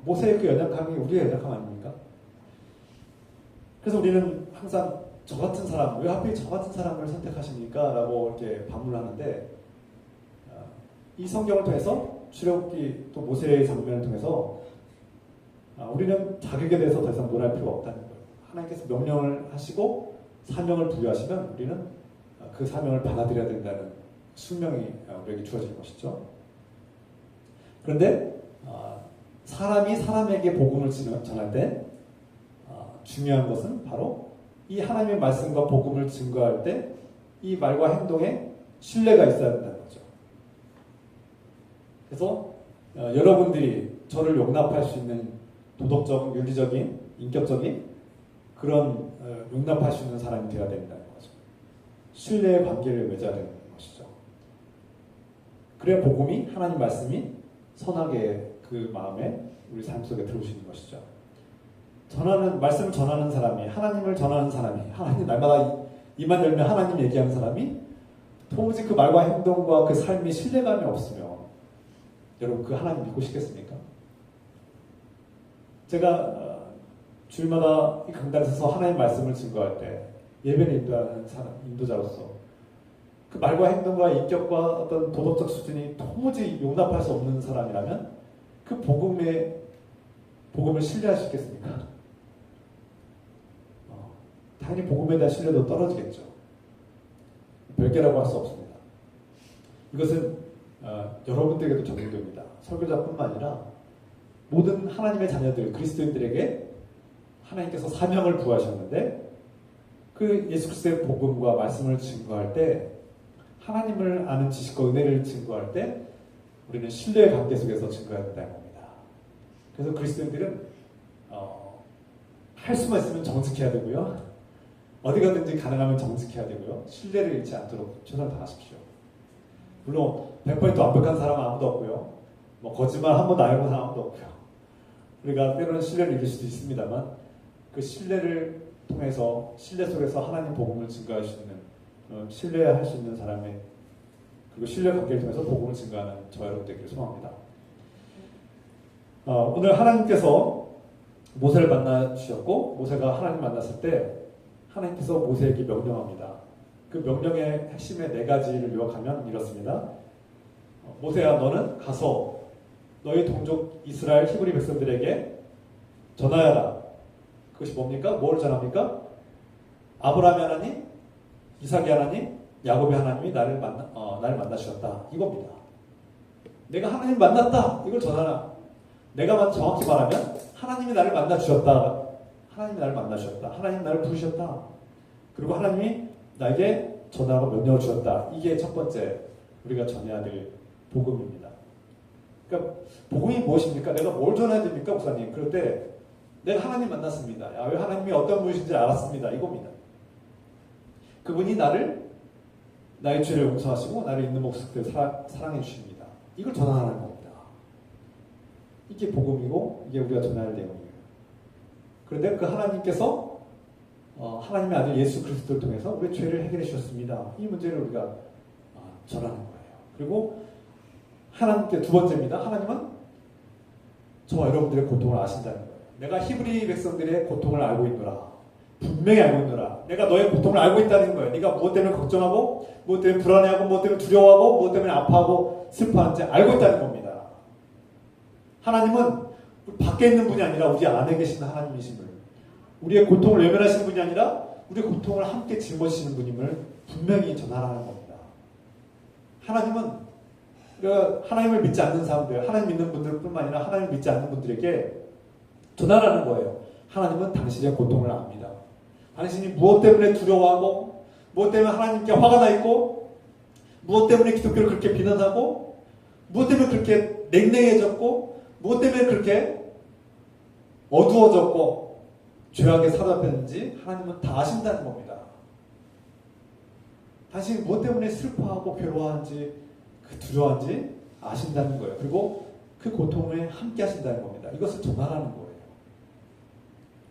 모세의 그 연약함이 우리의 연약함 아닙니까? 그래서 우리는 항상 저 같은 사람, 왜 하필 저 같은 사람을 선택하십니까? 라고 이렇게 반문하는데 이 성경을 통해서 출애굽기 또 모세의 장면을 통해서 우리는 자격에 대해서 더 이상 논할 필요가 없다는 거예요. 하나님께서 명령을 하시고 사명을 부여하시면 우리는 그 사명을 받아들여야 된다는 숙명이 우리에게 주어진 것이죠. 그런데 사람이 사람에게 복음을 전할 때 중요한 것은 바로 이 하나님의 말씀과 복음을 증거할 때 이 말과 행동에 신뢰가 있어야 된다는 거죠. 그래서 여러분들이 저를 용납할 수 있는 도덕적, 윤리적인, 인격적인 그런 용납할 수 있는 사람이 되어야 된다는 거죠. 신뢰의 관계를 맺어야 되는 것이죠. 그래야 복음이, 하나님 말씀이 선하게 그 마음에 우리 삶 속에 들어오시는 것이죠. 말씀을 전하는 사람이, 하나님을 전하는 사람이, 하나님 날마다 입만 열면 하나님 얘기하는 사람이 도무지 그 말과 행동과 그 삶이 신뢰감이 없으면 여러분 그 하나님 믿고 싶겠습니까? 제가 주일마다 이 강단에 서서 하나님 말씀을 증거할 때 예배를 인도하는 인도자로서 그 말과 행동과 인격과 어떤 도덕적 수준이 도무지 용납할 수 없는 사람이라면 그 복음을 신뢰할 수 있겠습니까? 당연히 복음에 대한 신뢰도 떨어지겠죠. 별개라고 할 수 없습니다. 이것은 여러분들에게도 적용됩니다. 설교자뿐만 아니라 모든 하나님의 자녀들, 그리스도인들에게 하나님께서 사명을 부하셨는데 그 예수 그리스도의 복음과 말씀을 증거할 때 하나님을 아는 지식과 은혜를 증거할 때 우리는 신뢰의 관계 속에서 증거해야 된다는 겁니다. 그래서 그리스도인들은 할 수만 있으면 정직해야 되고요. 어디 가든지 가능하면 정직해야 되고요. 신뢰를 잃지 않도록 최선을 다하십시오. 물론 100% 완벽한 사람은 아무도 없고요. 뭐 거짓말 한 번도 안 해본 사람 아무도 없고요. 우리가 때로는 신뢰를 잃을 수도 있습니다만 그 신뢰를 통해서 신뢰 속에서 하나님 복음을 증거할 수 있는 신뢰할 수 있는 사람의 그리고 신뢰 관계를 통해서 복음을 증거하는 저 여러분 되기를 소망합니다. 오늘 하나님께서 모세를 만나 주셨고 모세가 하나님 만났을 때 하나님께서 모세에게 명령합니다. 그 명령의 핵심의 4가지를 요약하면 이렇습니다. 모세야 너는 가서 너희 동족 이스라엘 히브리 백성들에게 전하여라. 그것이 뭡니까? 뭘 전합니까? 아브라함의 하나님, 이삭의 하나님, 야곱의 하나님이 나를 만나주셨다. 이겁니다. 내가 하나님 만났다. 이걸 전하라. 내가 정확히 말하면 하나님이 나를 만나주셨다. 하나님이 나를 만나주셨다. 하나님이 나를 부르셨다. 그리고 하나님이 나에게 전하라고 명령을 주셨다. 이게 첫 번째 우리가 전해야 될 복음입니다. 그러니까 복음이 무엇입니까? 내가 뭘 전해야 됩니까, 목사님? 그럴 때 내가 하나님 만났습니다. 야훼 하나님이 어떤 분이신지 알았습니다. 이겁니다. 그분이 나의 죄를 용서하시고 나를 있는 모습을 사랑해 주십니다. 이걸 전하는 겁니다. 이게 복음이고 이게 우리가 전해야 할 내용이에요. 그런데 그 하나님께서 하나님의 아들 예수 그리스도를 통해서 우리의 죄를 해결해 주셨습니다. 이 문제를 우리가 전하는 거예요. 그리고 하나님께 두 번째입니다. 하나님은 저와 여러분들의 고통을 아신다는 거예요. 내가 히브리 백성들의 고통을 알고 있노라. 분명히 알고 있노라. 내가 너의 고통을 알고 있다는 거예요. 네가 무엇 때문에 걱정하고 무엇 때문에 불안해하고 무엇 때문에 두려워하고 무엇 때문에 아파하고 슬퍼하는지 알고 있다는 겁니다. 하나님은 밖에 있는 분이 아니라 우리 안에 계신 하나님이심을, 우리의 고통을 외면하시는 분이 아니라 우리의 고통을 함께 짊어지시는 분임을 분명히 전하라는 겁니다. 하나님은 하나님을 믿지 않는 사람들, 하나님 믿는 분들뿐만 아니라 하나님을 믿지 않는 분들에게 전하라는 거예요. 하나님은 당신의 고통을 압니다. 당신이 무엇 때문에 두려워하고 무엇 때문에 하나님께 화가 나 있고 무엇 때문에 기독교를 그렇게 비난하고 무엇 때문에 그렇게 냉랭해졌고 무엇 때문에 그렇게 어두워졌고 죄악에 사로잡혔는지 하나님은 다 아신다는 겁니다. 당신이 무엇 때문에 슬퍼하고 괴로워하는지 두려워하는지 아신다는 거예요. 그리고 그 고통에 함께 하신다는 겁니다. 이것을 전하라는 거예요.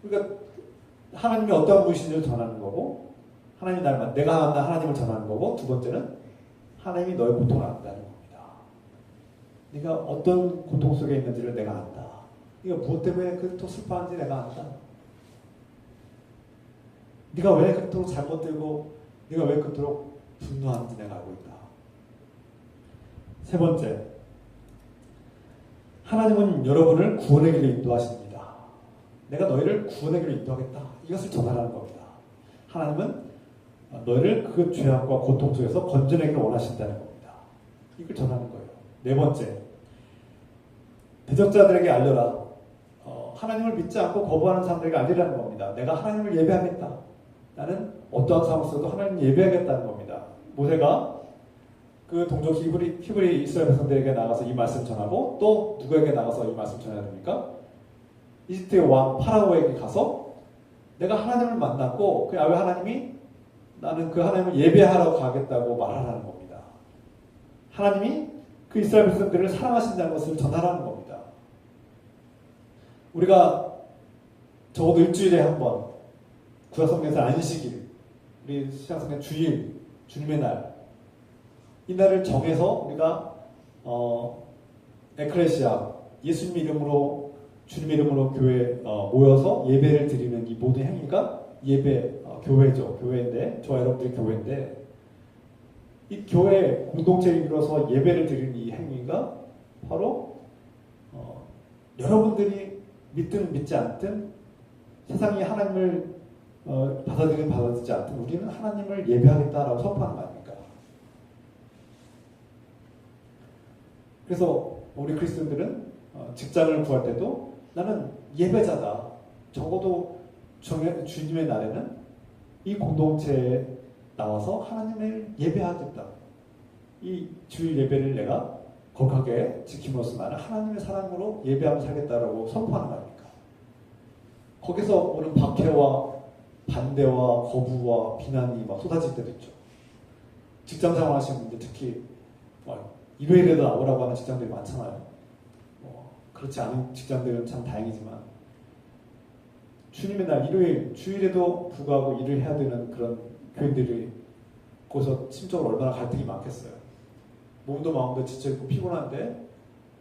그러니까 하나님이 어떤 분이신지를 전하는 거고 내가 만난 하나님을 전하는 거고 두 번째는 하나님이 너의 고통을 안다는 겁니다. 네가 어떤 고통 속에 있는지를 내가 안다. 네가 무엇 때문에 그토록 슬퍼하는지 내가 안다. 네가 왜 그토록 잘못되고 네가 왜 그토록 분노하는지 내가 알고 있다. 세 번째, 하나님은 여러분을 구원의 길로 인도하십니다. 내가 너희를 구원의 길로 인도하겠다. 이것을 전하라는 겁니다. 하나님은 너희를 그 죄악과 고통 속에서 건져내기를 원하신다는 겁니다. 이걸 전하는 거예요. 네 번째, 대적자들에게 알려라. 하나님을 믿지 않고 거부하는 사람들에게 알리라는 겁니다. 내가 하나님을 예배하겠다. 나는 어떠한 상황 속에도 하나님을 예배하겠다는 겁니다. 모세가 그 동족 히브리 이스라엘 백성들에게 나가서 이 말씀 전하고 또 누구에게 나가서 이 말씀 전해야 됩니까? 이집트의 왕 파라오에게 가서 내가 하나님을 만났고 그 야훼 하나님이 나는 그 하나님을 예배하러 가겠다고 말하라는 겁니다. 하나님이 그 이스라엘 백성들을 사랑하신다는 것을 전하라는 겁니다. 우리가 적어도 일주일에 한 번 구약성경에서 안식일, 우리 신약성경 주일, 주님의 날 이 날을 정해서 우리가 에클레시아, 예수님 이름으로, 주님의 이름으로 교회에 모여서 예배를 드리는 이 모든 행위가 예배, 교회죠. 교회인데, 저와 여러분들이 교회인데, 이 교회 공동체를 이루어서 예배를 드리는 이 행위가 바로 여러분들이 믿든 믿지 않든, 세상이 하나님을 받아들이든 받아들이지 않든 우리는 하나님을 예배하겠다라고 선포하는 거 아닙니까? 그래서 우리 그리스도인들은 직장을 구할 때도 나는 예배자다. 적어도 주님의 날에는 이 공동체에 나와서 하나님을 예배하겠다. 이 주일 예배를 내가 거룩하게 지킴으로써 나는 하나님의 사랑으로 예배하며 살겠다라고 선포하는 거 아닙니까? 거기서 오는 박해와 반대와 거부와 비난이 막 쏟아질 때도 있죠. 직장 생활 하시는 분들 특히 일요일에도 나오라고 하는 직장들이 많잖아요. 그렇지 않은 직장들은 참 다행이지만 주님의 날 일요일, 주일에도 불구하고 일을 해야 되는 그런 교인들이 거기서 심적으로 얼마나 갈등이 많겠어요. 몸도 마음도 지쳐있고 피곤한데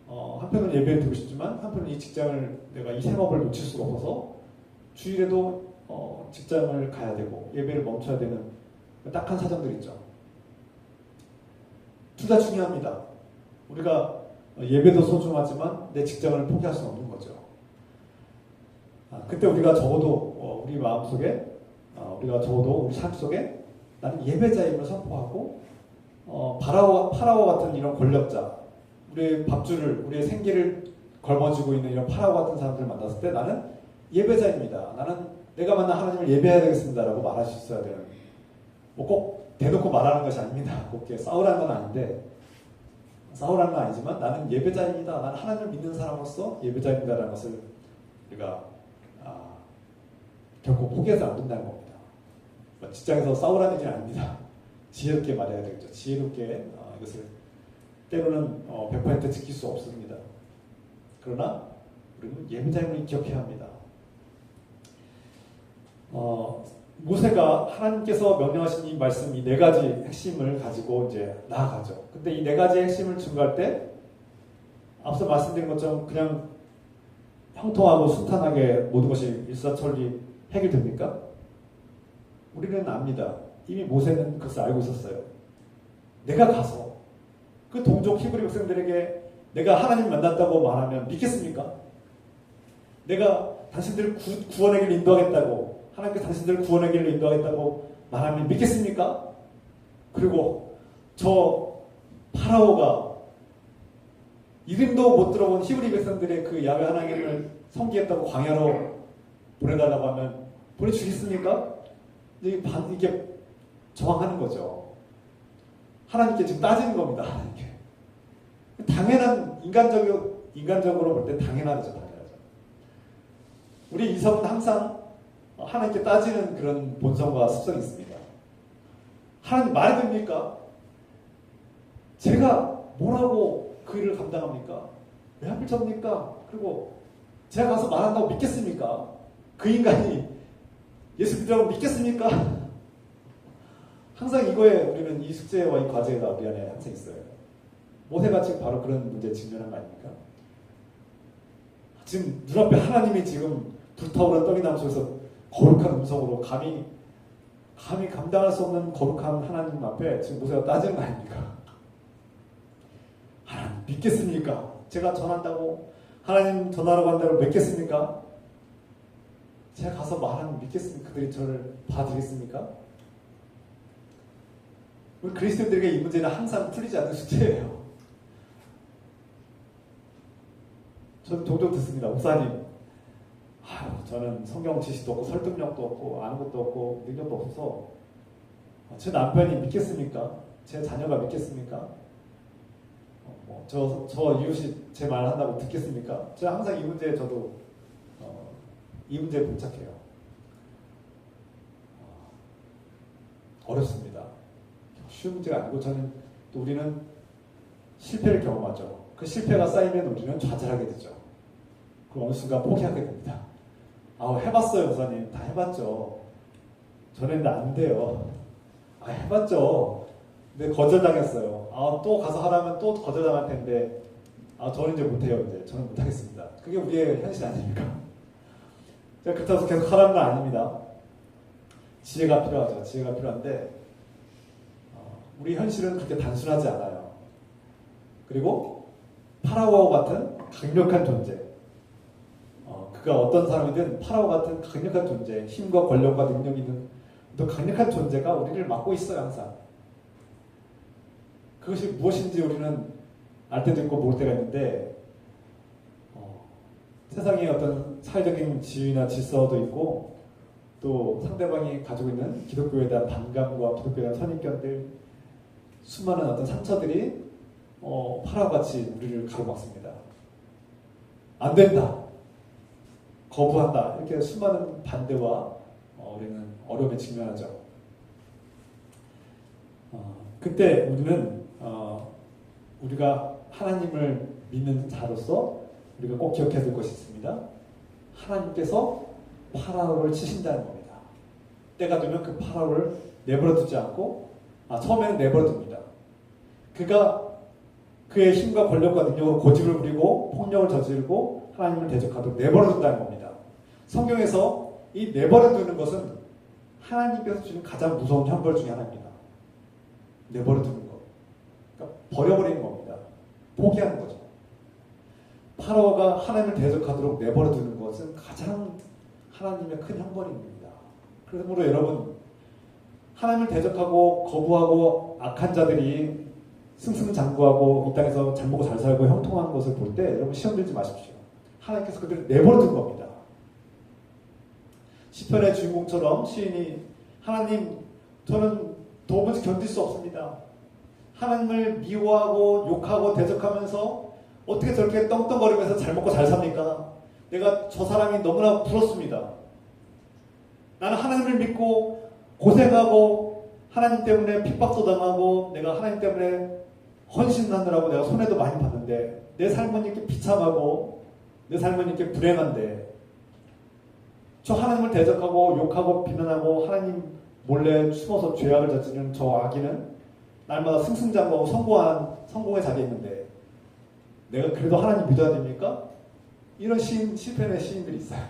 한편은 예배를 드리고 싶지만 한편은 이 직장을 내가 이 생업을 놓칠 수가 없어서 주일에도 직장을 가야 되고 예배를 멈춰야 되는 딱한 사정들 있죠. 둘 다 중요합니다. 우리가 예배도 소중하지만 내 직장을 포기할 수는 없는 거죠. 그때 우리가 적어도 우리 마음속에 우리가 적어도 우리 삶 속에 나는 예배자임을 선포하고 파라오 같은 이런 권력자, 우리의 밥줄을, 우리의 생계를 걸머쥐고 있는 이런 파라오 같은 사람들을 만났을 때 나는 예배자입니다. 나는 내가 만난 하나님을 예배해야 되겠습니다라고 말할 수 있어야 되는, 꼭 대놓고 말하는 것이 아닙니다. 꼭 싸우라는 건 아닌데, 싸우라는 건 아니지만 나는 예배자입니다. 나는 하나님을 믿는 사람으로서 예배자입니다라는 것을 우리가 결코 포기해서 안 된다는 겁니다. 직장에서 싸우라는 얘기는 아닙니다. 지혜롭게 말해야 되겠죠. 지혜롭게 이것을 때로는 100% 지킬 수 없습니다. 그러나 우리는 예배자임을 기억해야 합니다. 모세가 하나님께서 명령하신 이 말씀, 이 네 가지 핵심을 가지고 이제 나아가죠. 근데 이 네 가지 핵심을 증거할 때 앞서 말씀드린 것처럼 그냥 형통하고 순탄하게 모든 것이 일사천리 해결됩니까? 우리는 압니다. 이미 모세는 그것을 알고 있었어요. 내가 가서 그 동족 히브리 백성들에게 내가 하나님 만났다고 말하면 믿겠습니까? 내가 당신들을 구원의 길로 인도하겠다고, 하나님께 당신들을 구원의 길로 인도하겠다고 말하면 믿겠습니까? 그리고 저 파라오가 이름도 못 들어본 히브리 백성들의 그 야훼 하나님을 섬기겠다고 광야로 보내달라고 하면 보내주겠습니까? 이게 저항하는 거죠. 하나님께 지금 따지는 겁니다. 하나님께. 당연한, 인간적으로 볼 때 당연하죠. 우리 이성은 항상 하나님께 따지는 그런 본성과 습성이 있습니다. 하나님 말이 됩니까? 제가 뭐라고 그 일을 감당합니까? 왜 하필 접니까? 그리고 제가 가서 말한다고 믿겠습니까? 그 인간이 예수 믿으라고 믿겠습니까? 항상 이거에 우리는 이 숙제와 이 과제가 우리 안에 항상 있어요. 모세가 지금 바로 그런 문제에 직면한 거 아닙니까? 지금 눈앞에 하나님이 지금 불타오르는 떡이 나무 속에서 거룩한 음성으로 감히 감당할 수 없는 거룩한 하나님 앞에 지금 모세가 따지는 거 아닙니까? 하나님 믿겠습니까? 제가 전한다고, 하나님 전하라고 한다고 믿겠습니까? 제가 가서 말하면 믿겠습니까? 그들이 저를 봐주겠습니까? 우리 그리스도인들에게 이 문제는 항상 풀리지 않는 숙제예요. 저는 종종 듣습니다. 목사님, 저는 성경 지식도 없고 설득력도 없고 아는 것도 없고 능력도 없어서 제 남편이 믿겠습니까? 제 자녀가 믿겠습니까? 저 이웃이 제 말 한다고 듣겠습니까? 제가 항상 이 문제에 저도 이 문제에 봉착해요. 어렵습니다. 쉬운 문제가 아니고 또 우리는 실패를 경험하죠. 그 실패가 쌓이면 우리는 좌절하게 되죠. 그럼 어느 순간 포기하게 됩니다. 해봤어요, 목사님. 다 해봤죠. 전에는 안 돼요. 해봤죠. 근데 거절당했어요. 또 가서 하라면 또 거절당할 텐데, 저는 이제 못해요. 이제 저는 못하겠습니다. 그게 우리의 현실 아닙니까? 제가 그렇다고 해서 계속 하라는 건 아닙니다. 지혜가 필요하죠. 지혜가 필요한데, 우리 현실은 그렇게 단순하지 않아요. 그리고 파라오와 같은 강력한 존재, 그가 어떤 사람이든 파라오 같은 강력한 존재, 힘과 권력과 능력이 있는 또 강력한 존재가 우리를 막고 있어요. 항상. 그것이 무엇인지 우리는 알 때도 있고 모를 때가 있는데, 세상에 어떤 사회적인 지위나 질서도 있고, 또 상대방이 가지고 있는 기독교에 대한 반감과 기독교에 대한 선입견들, 수많은 어떤 상처들이 파라오같이 우리를 가로막습니다. 안 된다, 거부한다, 이렇게 수많은 반대와 우리는 어려움에 직면하죠. 그때 우리는 우리가 하나님을 믿는 자로서 우리가 꼭 기억해야 될 것이 있습니다. 하나님께서 파라오를 치신다는 겁니다. 때가 되면 그 파라오를 내버려 두지 않고, 처음에는 내버려 둡니다. 그가 그의 힘과 권력과 능력으로 고집을 부리고 폭력을 저지르고 하나님을 대적하도록 내버려 둔다는 겁니다. 성경에서 이 내버려 두는 것은 하나님께서 주는 가장 무서운 형벌 중에 하나입니다. 내버려 두는 것. 그러니까 버려버리는 겁니다. 포기하는 거죠. 파라오가 하나님을 대적하도록 내버려 두는 것은 가장 하나님의 큰 형벌입니다. 그러므로 여러분, 하나님을 대적하고 거부하고 악한 자들이 승승장구하고 이 땅에서 잘 먹고 잘 살고 형통하는 것을 볼 때 여러분 시험 들지 마십시오. 하나님께서 그들을 내버려 둔 겁니다. 시편의 주인공처럼 시인이, 하나님, 저는 도무지 견딜 수 없습니다. 하나님을 미워하고 욕하고 대적하면서 어떻게 저렇게 떵떵거리면서 잘 먹고 잘 삽니까? 내가 저 사람이 너무나 부럽습니다. 나는 하나님을 믿고 고생하고 하나님 때문에 핍박도 당하고 내가 하나님 때문에 헌신하느라고 내가 손해도 많이 봤는데 내 삶은 이렇게 비참하고 내 삶은 이렇게 불행한데, 저 하나님을 대적하고 욕하고 비난하고 하나님 몰래 숨어서 죄악을 저지르는 저 악인은 날마다 승승장구하고 성공의 자리에 있는데 내가 그래도 하나님 믿어야 됩니까? 이런 시편의 시인들이 있어요.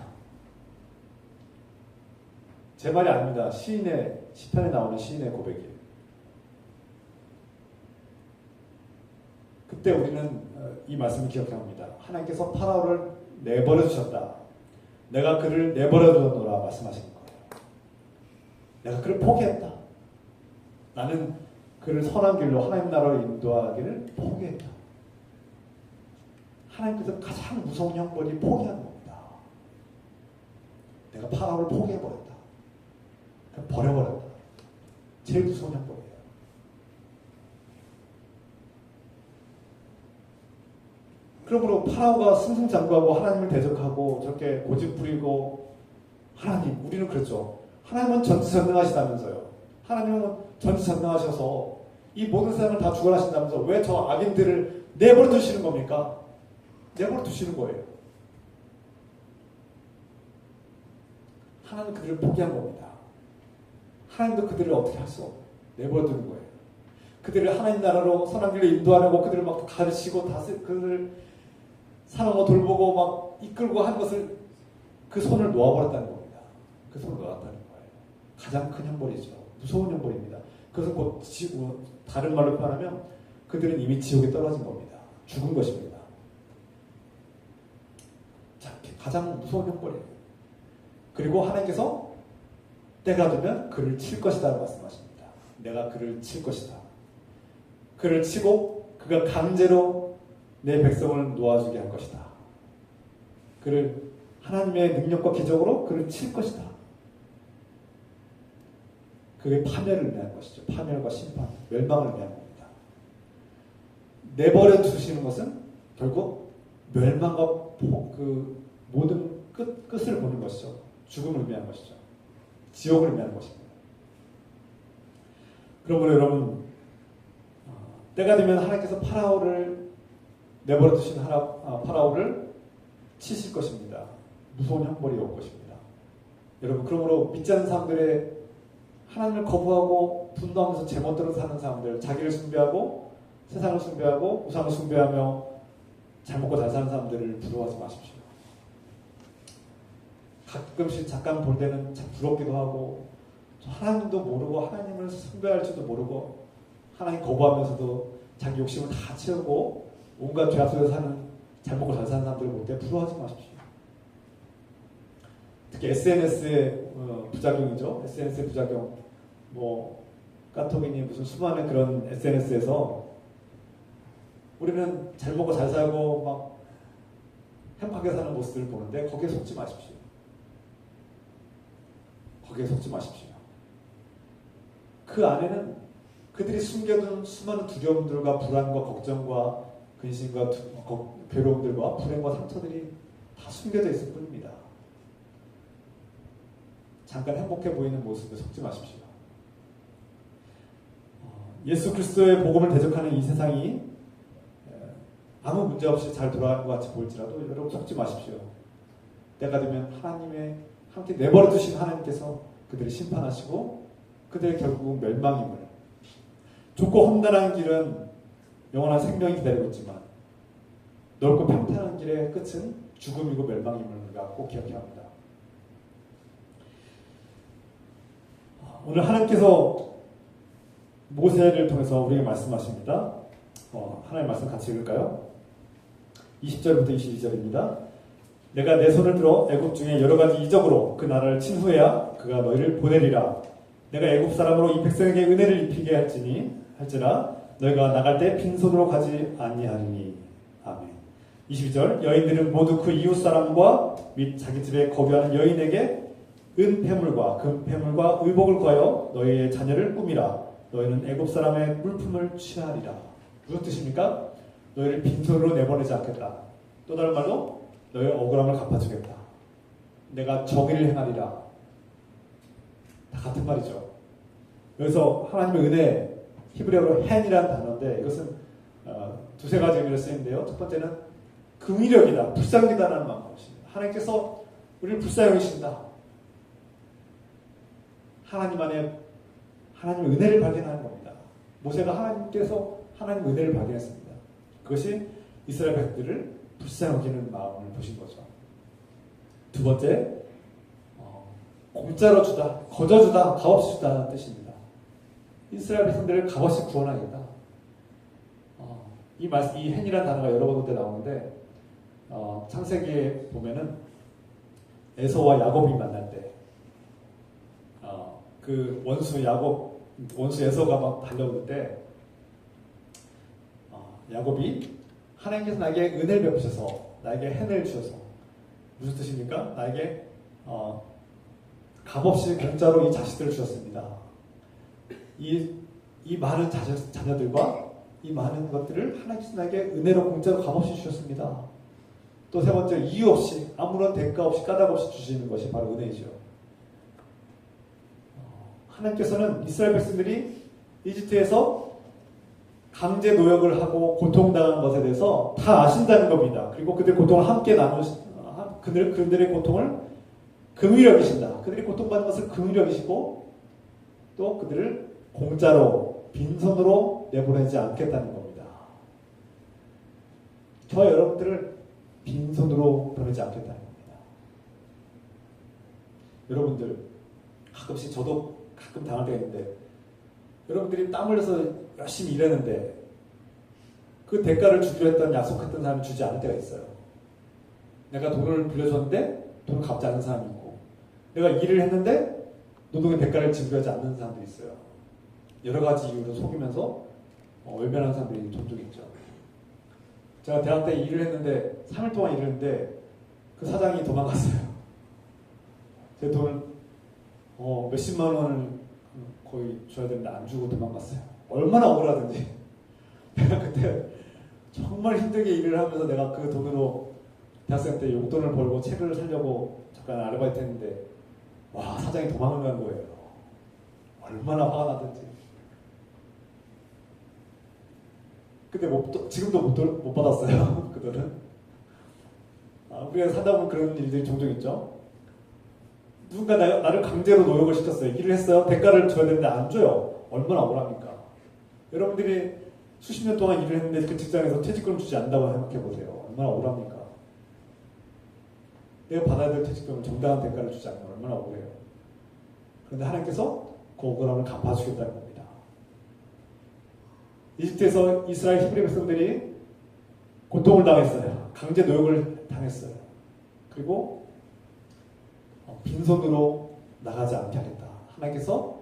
제 말이 아닙니다. 시편에 나오는 시인의 고백이에요. 그때 우리는 이 말씀을 기억해야 합니다. 하나님께서 파라오를 내버려 주셨다. 내가 그를 내버려 두었노라 말씀하시는 거예요. 내가 그를 포기했다. 나는 그를 선한 길로 하나님 나라로 인도하기를 포기했다. 하나님께서 가장 무서운 형벌이 포기하는 겁니다. 내가 파라오를 포기해버렸다. 버려버렸다. 제일 무서운 형벌이에요. 그러므로 파라오가 승승장구하고 하나님을 대적하고 저렇게 고집 부리고, 하나님, 우리는 그렇죠. 하나님은 전지전능하시다면서요. 하나님은 전지전능하셔서 이 모든 세상을 다 주관하신다면서 왜 저 악인들을 내버려 두시는 겁니까? 내버려 두시는 거예요. 하나님은 그들을 포기한 겁니다. 하나님도 그들을 어떻게 할 수 없어요. 내버려 두는 거예요. 그들을 하나님 나라로 선한 길로 인도하려고 그들을 막 가르치고 그들을 사랑하고 돌보고 막 이끌고 한 것을, 그 손을 놓아버렸다는 겁니다. 그 손을 놓았다는 거예요. 가장 큰 형벌이죠. 무서운 형벌입니다. 그것은 곧 다른 말로 표현하면 그들은 이미 지옥에 떨어진 겁니다. 죽은 것입니다. 자, 가장 무서운 형벌이에요. 그리고 하나님께서 때가 되면 그를 칠 것이다 말씀하십니다. 내가 그를 칠 것이다. 그를 치고 그가 강제로 내 백성을 놓아주게 할 것이다. 그를 하나님의 능력과 기적으로 그를 칠 것이다. 그게 파멸을 의미하는 것이죠. 파멸과 심판, 멸망을 의미하는 겁니다. 내버려 두시는 것은 결국 멸망과 그 모든 끝을 보는 것이죠. 죽음을 의미하는 것이죠. 지옥을 의미하는 것입니다. 그러므로 여러분, 때가 되면 하나님께서 파라오를 내버려 두신 파라오를 치실 것입니다. 무서운 형벌이 올 것입니다. 여러분, 그러므로 믿지 않는 사람들의 하나님을 거부하고 분노하면서 제멋대로 사는 사람들, 자기를 숭배하고 세상을 숭배하고 우상을 숭배하며 잘 먹고 잘 사는 사람들을 부러워하지 마십시오. 가끔씩 잠깐 볼 때는 참 부럽기도 하고 하나님도 모르고 하나님을 숭배할지도 모르고 하나님 거부하면서도 자기 욕심을 다 채우고 온갖 죄악 속에서 사는 잘 먹고 잘 사는 사람들을 볼 때 부러워하지 마십시오. 특히 SNS의 부작용이죠. SNS의 부작용. 뭐 카톡이니 무슨 수많은 그런 SNS에서 우리는 잘 먹고 잘 살고 막 행복하게 사는 모습을 보는데 거기에 속지 마십시오. 거기에 속지 마십시오. 그 안에는 그들이 숨겨둔 수많은 두려움들과 불안과 걱정과 근심과 괴로움들과 불행과 상처들이 다 숨겨져 있을 뿐입니다. 잠깐 행복해 보이는 모습에 속지 마십시오. 예수 그리스도의 복음을 대적하는 이 세상이 아무 문제 없이 잘 돌아가는 것 같이 보일지라도 여러분 속지 마십시오. 때가 되면 하나님의 함께 내버려 두신 하나님께서 그들을 심판하시고 그들의 결국은 멸망임을, 좁고 험난한 길은 영원한 생명이 기다리고 있지만 넓고 평탄한 길의 끝은 죽음이고 멸망임을 우리가 꼭 기억해야 합니다. 오늘 하나님께서 모세를 통해서 우리에게 말씀하십니다. 하나님의 말씀 같이 읽을까요? 20절부터 22절입니다. 내가 내 손을 들어 애굽 중에 여러 가지 이적으로 그 나라를 친 후에야 그가 너희를 보내리라. 내가 애굽 사람으로 이 백성에게 은혜를 입히게 할지라 너희가 나갈 때 빈손으로 가지 아니하리니. 아멘. 22절 여인들은 모두 그 이웃 사람과 및 자기 집에 거주하는 여인에게 은폐물과 금폐물과 의복을 구하여 너희의 자녀를 꾸미라. 너희는 애굽 사람의 물품을 취하리라. 무슨 뜻입니까? 너희를 빈손으로 내보내지 않겠다. 또 다른 말로 너희의 억울함을 갚아주겠다. 내가 정의를 행하리라. 다 같은 말이죠. 여기서 하나님의 은혜, 히브리어로 헨이라는 단어인데 이것은 두세 가지 의미로 쓰이는데요. 첫 번째는 긍휼력이다, 불쌍하다라는 마음입니다. 하나님께서 우리를 불쌍히 여기신다. 하나님 안에 하나님의 은혜를 발견하는 겁니다. 모세가 하나님께서 하나님의 은혜를 발견했습니다. 그것이 이스라엘 백성들을 불쌍히 여기는 마음을 보신 거죠. 두 번째, 공짜로 주다, 거저 주다, 값없이 주다는 뜻입니다. 이스라엘 백성들을 값없이 구원하겠다. 이 헨이라는 단어가 여러 군데 나오는데 창세기에 보면은 에서와 야곱이 만날 때 그 원수 에서가 막 달려올 때 야곱이 하나님께서 나에게 은혜를 베푸셔서 나에게 헨을 주셔서 무슨 뜻입니까? 나에게 값없이 공짜로 이 자식들을 주셨습니다. 이 많은 자녀들과 이 많은 것들을 하나님께서 나에게 은혜로 공짜로 값없이 주셨습니다. 또 세 번째, 이유 없이 아무런 대가 없이 까닭 없이 주시는 것이 바로 은혜이죠. 하나님께서는 이스라엘 백성들이 이집트에서 강제 노역을 하고 고통당한 것에 대해서 다 아신다는 겁니다. 그리고 그들의 고통을 함께 그들의 고통을 긍휼히 여기신다. 그들이 고통받는 것을 긍휼히 여기시고 또 그들을 공짜로 빈손으로 내보내지 않겠다는 겁니다. 저 여러분들을 빈손으로 보내지 않겠다는 겁니다. 여러분들 가끔씩 저도 가끔 당할 때가 있는데 여러분들이 땀 흘려서 열심히 일했는데 그 대가를 주기로 했던 약속했던 사람이 주지 않을 때가 있어요. 내가 돈을 빌려줬는데 돈을 갚지 않는 사람이 있고 내가 일을 했는데 노동의 대가를 지불하지 않는 사람들이 있어요. 여러 가지 이유로 속이면서 외면하는 사람들이 종종 있죠. 제가 대학 때 일을 했는데 3일 동안 일을 했는데 그 사장이 도망갔어요. 제 돈을 몇십만 원을 거의 줘야 되는데 안 주고 도망갔어요. 얼마나 억울하든지. 내가 그때 정말 힘들게 일을 하면서 내가 그 돈으로 대학생 때 용돈을 벌고 책을 사려고 잠깐 아르바이트 했는데 와, 사장이 도망을 간 거예요. 얼마나 화가 나든지. 근데 지금도 못 받았어요. 그 돈은. 우리가 살다 보면 그런 일들이 종종 있죠. 누군가 나를 강제로 노역을 시켰어요. 일을 했어요. 대가를 줘야 되는데 안 줘요. 얼마나 억울합니까? 여러분들이 수십 년 동안 일을 했는데 그 직장에서 퇴직금을 주지 않는다고 생각해 보세요. 얼마나 억울합니까? 내가 받아야 될 퇴직금을 정당한 대가를 주지 않으면 얼마나 억울해요. 그런데 하나님께서 그 억울함을 갚아주겠다는 겁니다. 이집트에서 이스라엘 히브리 백성들이 고통을 당했어요. 강제 노역을 당했어요. 그리고 빈손으로 나가지 않게 하겠다. 하나님께서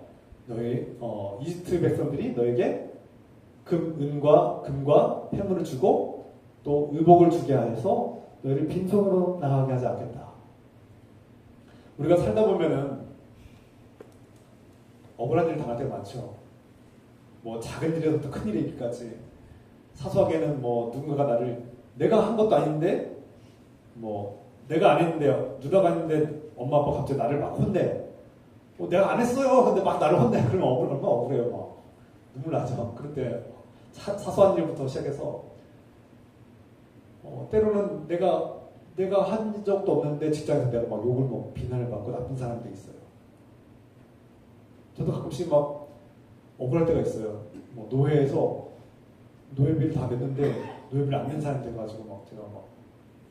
너희 이집트 백성들이 너에게 금과 폐물을 주고 또 의복을 주게 해서 너희를 빈손으로 나가게 하지 않겠다. 우리가 살다 보면은 억울한 일 당할 때가 많죠. 뭐 작은 일에서부터 큰 일에 이르기까지 사소하게는 뭐 누군가가 내가 한 것도 아닌데 뭐 내가 안 했는데 누나가 했는데 엄마 아빠 갑자기 나를 막 혼내. 내가 안 했어요. 근데 막 나를 혼내. 그러면 얼마나 억울해요. 막 눈물 나죠. 그럴 때 사소한 일부터 시작해서 때로는 내가 한 적도 없는데 직장에서 내가 막 욕을 먹고 비난을 받고 나쁜 사람들이 있어요. 저도 가끔씩 막 억울할 때가 있어요. 뭐 노회에서 노예비를 다 냈는데 노예비를 안 낸 사람이 돼가지고 막 제가 막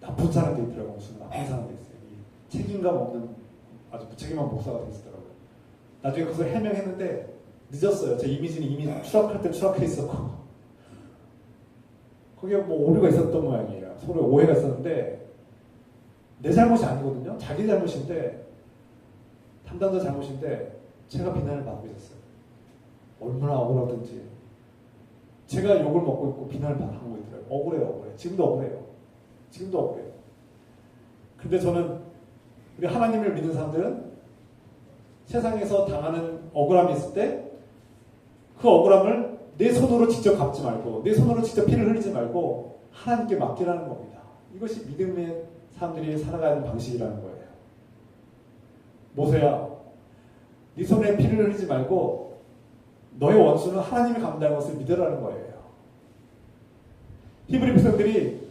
나쁜 사람들이 있더라고요. 무슨 나쁜 사람들이 있어요. 이 책임감 없는 아주 무책임한 목사가 돼 있었더라고요. 나중에 그것을 해명했는데 늦었어요. 제 이미지는 이미 추락할 때 추락해 있었고 거기에 뭐 오류가 있었던 모양이에요. 서로 오해가 있었는데 내 잘못이 아니거든요. 자기 잘못인데 담당자 잘못인데 제가 비난을 받고 있었어요. 얼마나 억울하든지 제가 욕을 먹고 있고 비난을 받고 있더라고요. 억울해요. 지금도 억울해요. 근데 저는 우리 하나님을 믿는 사람들은 세상에서 당하는 억울함이 있을 때 그 억울함을 내 손으로 직접 갚지 말고 내 손으로 직접 피를 흘리지 말고 하나님께 맡기라는 겁니다. 이것이 믿음의 사람들이 살아가는 방식이라는 거예요. 모세야, 네 손에 피를 흘리지 말고 너의 원수는 하나님이 갚는다는 것을 믿으라는 거예요. 히브리 백성들이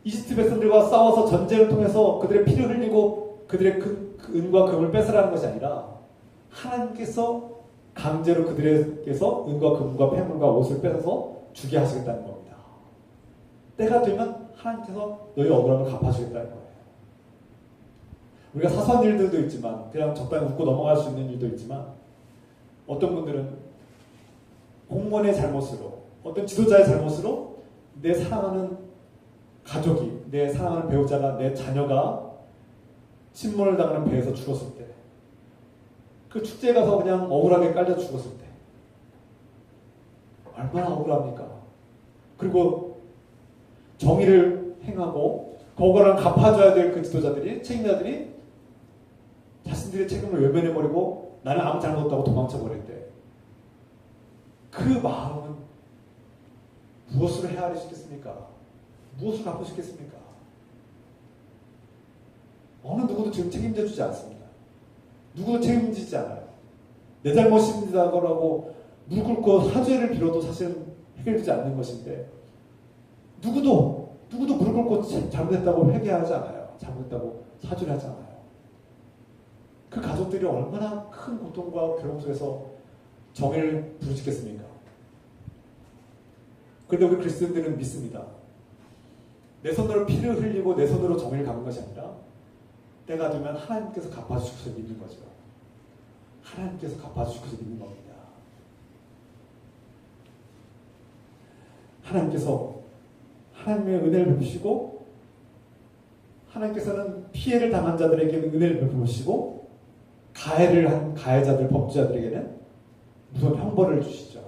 이집트 백성들과 싸워서 전쟁을 통해서 그들의 피를 흘리고 그들의 그 은과 금을 뺏으라는 것이 아니라 하나님께서 강제로 그들에게서 은과 금과 폐물과 옷을 뺏어서 주게 하시겠다는 겁니다. 때가 되면 하나님께서 너희 억울함을 갚아주겠다는 거예요. 우리가 사소한 일들도 있지만 그냥 적당히 웃고 넘어갈 수 있는 일도 있지만 어떤 분들은 공무원의 잘못으로 어떤 지도자의 잘못으로 내 사랑하는 가족이 내 사랑하는 배우자가 내 자녀가 침몰을 당하는 배에서 죽었을 때 그 축제에 가서 그냥 억울하게 깔려 죽었을 때 얼마나 억울합니까? 그리고 정의를 행하고 그 억울함을 갚아줘야 될 그 지도자들이 책임자들이 자신들의 책임을 외면해버리고 나는 아무 잘못 없다고 도망쳐버릴 때 그 마음은 무엇으로 헤아리시겠습니까? 무엇을 갚으시겠습니까? 어느 누구도 지금 책임져 주지 않습니다. 누구도 책임지지 않아요. 내 잘못입니다라고 무릎 꿇고 사죄를 빌어도 사실은 해결되지 않는 것인데 누구도 무릎 꿇고 잘못했다고 회개하지 않아요. 잘못했다고 사죄를 하지 않아요. 그 가족들이 얼마나 큰 고통과 괴로움 속에서 정의를 부르짖겠습니까? 그런데 우리 그리스도인들은 믿습니다. 내 손으로 피를 흘리고 내 손으로 정의를 갚는 것이 아니라 때가 되면 하나님께서 갚아주셔서 믿는 거죠. 하나님께서 갚아주셔서 믿는 겁니다. 하나님께서 하나님의 은혜를 베푸시고 하나님께서는 피해를 당한 자들에게 은혜를 베푸시고 가해를 한 가해자들, 범죄자들에게는 무서운 형벌을 주시죠.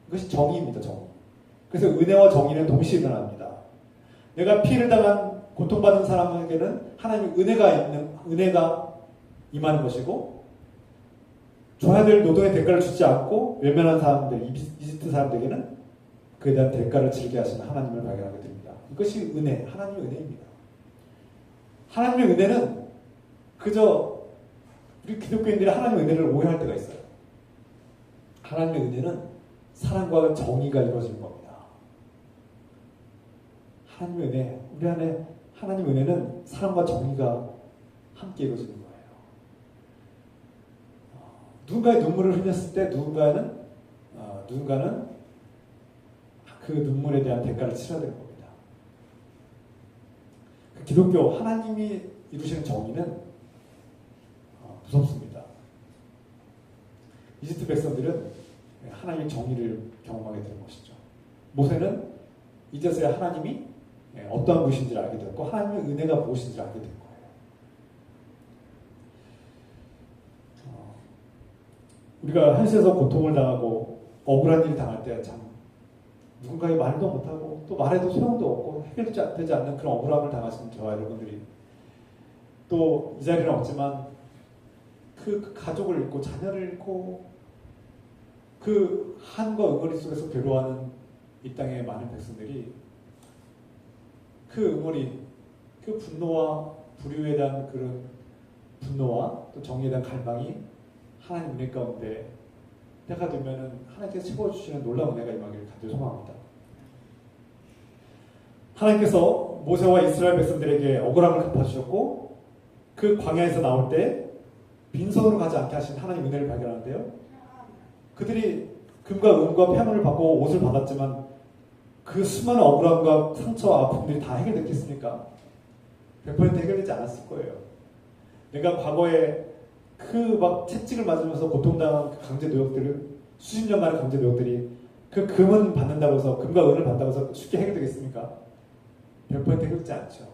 이것이 정의입니다. 정의. 그래서 은혜와 정의는 동시에 일어납니다. 내가 피해를 당한 고통받는 사람에게는 하나님의 은혜가 임하는 것이고 줘야 될 노동의 대가를 주지 않고 외면한 사람들, 이집트 사람들에게는 그에 대한 대가를 치르게 하시는 하나님을 발견하게 됩니다. 이것이 은혜, 하나님의 은혜입니다. 하나님의 은혜는 그저 우리 기독교인들이 하나님의 은혜를 오해할 때가 있어요. 하나님의 은혜는 사랑과 정의가 이루어지는 겁니다. 하나님의 은혜, 우리 안에 하나님의 은혜는 사랑과 정의가 함께 이루어지는 거예요. 누군가의 눈물을 흘렸을 때 누군가는 그 눈물에 대한 대가를 치러야 되는 겁니다. 기독교 하나님이 이루시는 정의는 무섭습니다. 이집트 백성들은 하나님의 정의를 경험하게 되는 것이죠. 모세는 이제서야 하나님이 어떠한 분이신지를 알게 되었고 하나님의 은혜가 무엇인지를 알게 된 거예요. 우리가 현실에서 고통을 당하고 억울한 일을 당할 때 참 누군가의 말도 못하고 또 말해도 소용도 없고 해결되지 않는 그런 억울함을 당하시는 저와 여러분들이 또 이 자리는 없지만 그 가족을 잃고 자녀를 잃고 그 한과 응어리 속에서 괴로워하는 이 땅의 많은 백성들이 그 응어리, 그 분노와 불의에 대한 그런 분노와 또 정의에 대한 갈망이 하나님 은혜 가운데 때가 되면은 하나님께서 채워주시는 놀라운 은혜가 임하기를 간절히 소망합니다. 하나님께서 모세와 이스라엘 백성들에게 억울함을 갚아주셨고 그 광야에서 나올 때 빈손으로 가지 않게 하신 하나님 은혜를 발견하는데요. 그들이 금과 은과 폐물을 받고 옷을 받았지만 그 수많은 억울함과 상처와 아픔들이 다 해결됐겠습니까? 100% 해결되지 않았을 거예요. 내가 과거에 그 막 채찍을 맞으면서 고통당한 그 강제 노역들을 수십 년간의 강제 노역들이 그 금은 받는다고 해서 금과 은을 받는다고 해서 쉽게 해결되겠습니까? 100% 해결되지 않죠.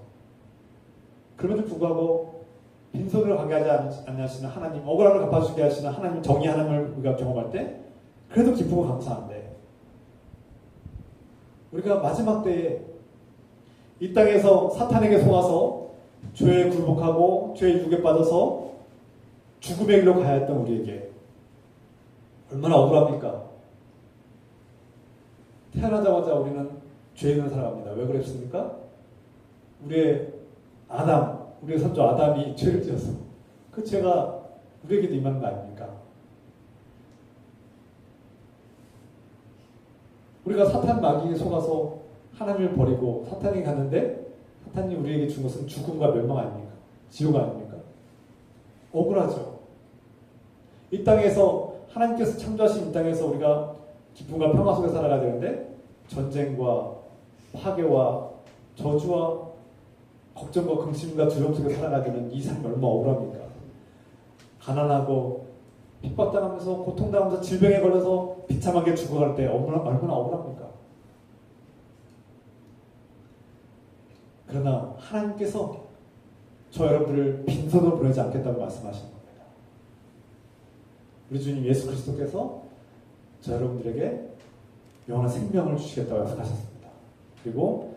그럼에도 불구하고 빈손으로 가게 하지 않으시는 하나님, 억울함을 갚아주게 하시는 하나님, 정의 하나님을 우리가 경험할 때 그래도 기쁘고 감사한데 우리가 마지막 때에 이 땅에서 사탄에게 속아서 죄에 굴복하고 죄의 유혹에 빠져서 죽음의 길로 가야 했던 우리에게 얼마나 억울합니까? 태어나자마자 우리는 죄인으로 살아갑니다. 왜 그랬습니까? 우리의 선조 아담이 죄를 지어서 그 죄가 우리에게도 임하는 거 아닙니까? 우리가 사탄 마귀에 속아서 하나님을 버리고 사탄에게 갔는데 사탄이 우리에게 준 것은 죽음과 멸망 아닙니까? 지옥 아닙니까? 억울하죠. 이 땅에서 하나님께서 창조하신 이 땅에서 우리가 기쁨과 평화 속에 살아가야 되는데 전쟁과 파괴와 저주와 걱정과 근심과 두려움 속에 살아가야 되는 이 삶이 얼마나 억울합니까? 가난하고 핍박당하면서 고통당하면서 질병에 걸려서 비참하게 죽어갈 때 얼마나 억울합니까? 그러나 하나님께서 저 여러분들을 빈손으로 보내지 않겠다고 말씀하시는 겁니다. 우리 주님 예수 그리스도께서 저 여러분들에게 영원한 생명을 주시겠다고 약속하셨습니다. 그리고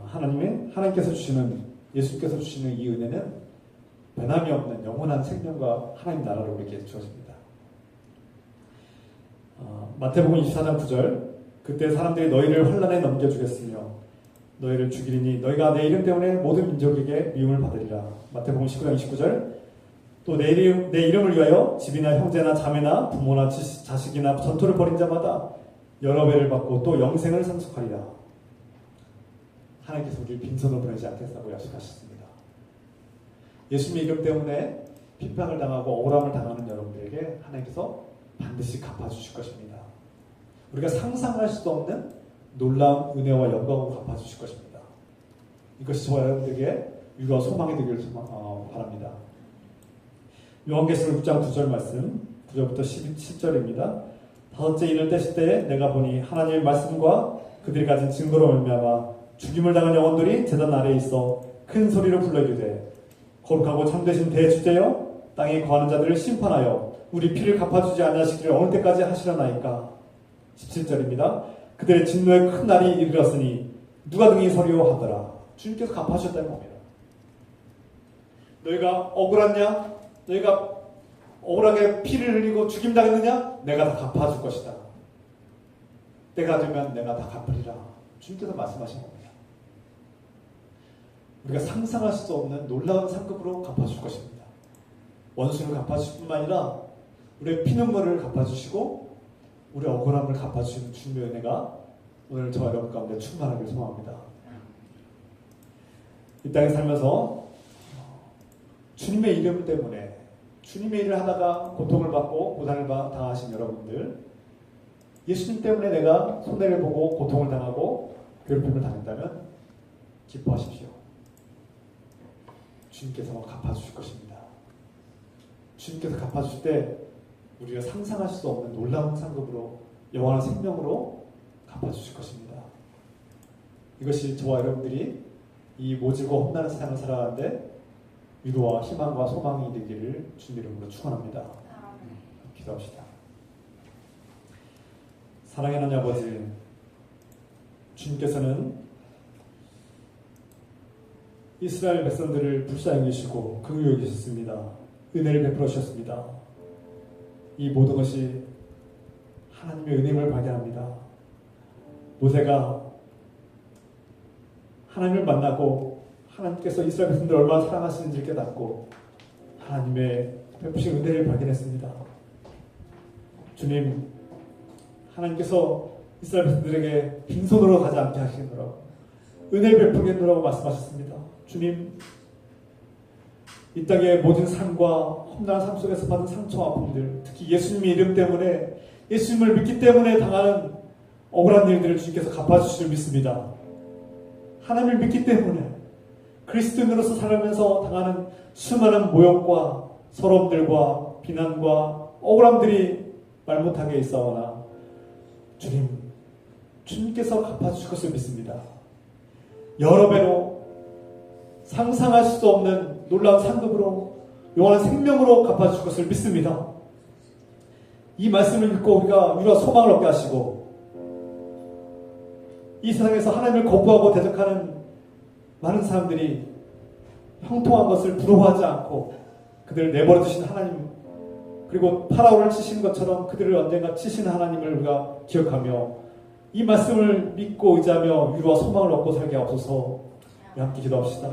하나님께서 주시는 예수께서 주시는 이 은혜는 변함이 없는 영원한 생명과 하나님 나라로 우리에게 주어집니다. 마태복음 24장 9절 그때 사람들이 너희를 환난에 넘겨주겠으며 너희를 죽이리니 너희가 내 이름 때문에 모든 민족에게 미움을 받으리라. 마태복음 19장 29절 또 내 이름을 위하여 집이나 형제나 자매나 부모나 자식이나 전토를 벌인 자마다 여러 배를 받고 또 영생을 상속하리라. 하나님께서 우리를 빈손으로 보내지 않겠다고 약속하셨습니다. 예수님의 이름 때문에 핍박을 당하고 억울함을 당하는 여러분들에게 하나님께서 반드시 갚아주실 것입니다. 우리가 상상할 수도 없는 놀라운 은혜와 영광으로 갚아주실 것입니다. 이것이 저와 여러분들에게 위로와 소망이 되기를 바랍니다. 요한계시록 6장 9절 말씀 9절부터 17절입니다. 다섯째 인을 떼실 때에 내가 보니 하나님의 말씀과 그들이 가진 증거로 말미암아 죽임을 당한 영혼들이 제단 아래에 있어 큰 소리로 불러 이르되 거룩하고 참되신 대주제여 땅에 거하는 자들을 심판하여 우리 피를 갚아주지 아니하시기를 어느 때까지 하시려나이까. 17절입니다. 그들의 진노의 큰 날이 이르렀으니 누가 등이 서리오 하더라. 주님께서 갚아주셨다는 겁니다. 너희가 억울하냐? 너희가 억울하게 피를 흘리고 죽임당했느냐? 내가 다 갚아줄 것이다. 때가 되면 내가 다 갚으리라. 주님께서 말씀하신 겁니다. 우리가 상상할 수 없는 놀라운 상급으로 갚아줄 것입니다. 원수를 갚아주실 뿐만 아니라 우리의 피눈물을 갚아주시고 우리의 억울함을 갚아주시는 주님의 은혜가 오늘 저와 여러분 가운데 충만하길 소망합니다. 이 땅에 살면서 주님의 이름 때문에 주님의 일을 하다가 고통을 받고 고난을 당하신 여러분들, 예수님 때문에 내가 손해를 보고 고통을 당하고 괴롭힘을 당했다면 기뻐하십시오. 주님께서 갚아주실 것입니다. 주님께서 갚아주실 때 우리가 상상할 수 없는 놀라운 상급으로, 영원한 생명으로 갚아주실 것입니다. 이것이 저와 여러분들이 이 모질고 험난한 세상을 살아가는데 위로와 희망과 소망이 되기를 주님 이름으로 축원합니다. 기도합시다. 사랑하는 아버지, 주님께서는 이스라엘 백성들을 불쌍히 여기시고 긍휼히 여기셨습니다. 은혜를 베풀어 주셨습니다. 이 모든 것이 하나님의 은혜임을 발견합니다. 모세가 하나님을 만나고 하나님께서 이스라엘 백성들을 얼마나 사랑하시는지를 깨닫고 하나님의 베푸신 은혜를 발견했습니다. 주님, 하나님께서 이스라엘 백성들에게 빈손으로 가지 않게 하시느라고, 은혜를 베푸겠노라고 말씀하셨습니다. 주님, 이 땅의 모든 삶과 험난한 삶 속에서 받은 상처와 아픔들, 특히 예수님의 이름 때문에, 예수님을 믿기 때문에 당하는 억울한 일들을 주님께서 갚아주실 줄 믿습니다. 하나님을 믿기 때문에 그리스도인으로서 살아가면서 당하는 수많은 모욕과 서러움들과 비난과 억울함들이 말 못하게 있사오나 주님께서 갚아주실 것을 믿습니다. 여러 배로 상상할 수 없는 놀라운 상급으로, 영원한 생명으로 갚아주실 것을 믿습니다. 이 말씀을 읽고 우리가 위로와 소망을 얻게 하시고, 이 세상에서 하나님을 거부하고 대적하는 많은 사람들이 형통한 것을 부러워하지 않고 그들을 내버려 두신 하나님, 그리고 파라오를 치신 것처럼 그들을 언젠가 치신 하나님을 우리가 기억하며 이 말씀을 믿고 의지하며 위로와 소망을 얻고 살게 하옵소서. 함께 기도합시다.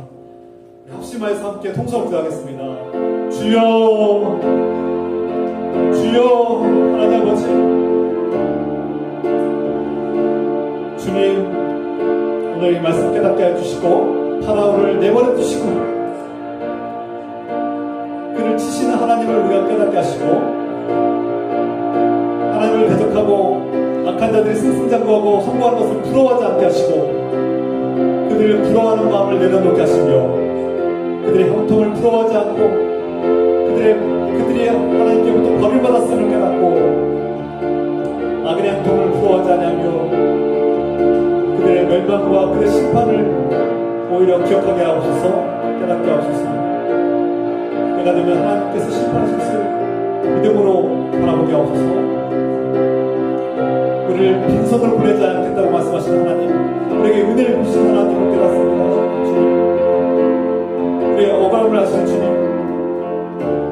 합심하여서 함께 통성을 기도하겠습니다. 주여, 주여, 하나님 아버지, 주님, 오늘 이 말씀 깨닫게 해주시고 파라오를 내버려 두시고 그를 치시는 하나님을 우리가 깨닫게 하시고, 하나님을 대적하고 악한 자들이 승승장구하고 성공하는 것을 부러워하지 않게 하시고, 그들을 부러워하는 마음을 내려놓게 하시며, 그들의 형통을 부러워하지 않고 그들이 하나님께부터 벌을 받았음을 깨닫고 악인의 형통을 부러워하지 않으며 그들의 멸망과 그들의 심판을 오히려 기억하게 하옵소서. 깨닫게 하옵소서. 때가 되면 하나님께서 심판하실 것을 믿음으로 바라보게 하옵소서. 우리를 빈손으로 보내지 않겠다고 말씀하시는 하나님, 우리에게 은혜를 주시는 하나님을 깨닫습니다. 주님, 우리의 억울함을 아시는 주님,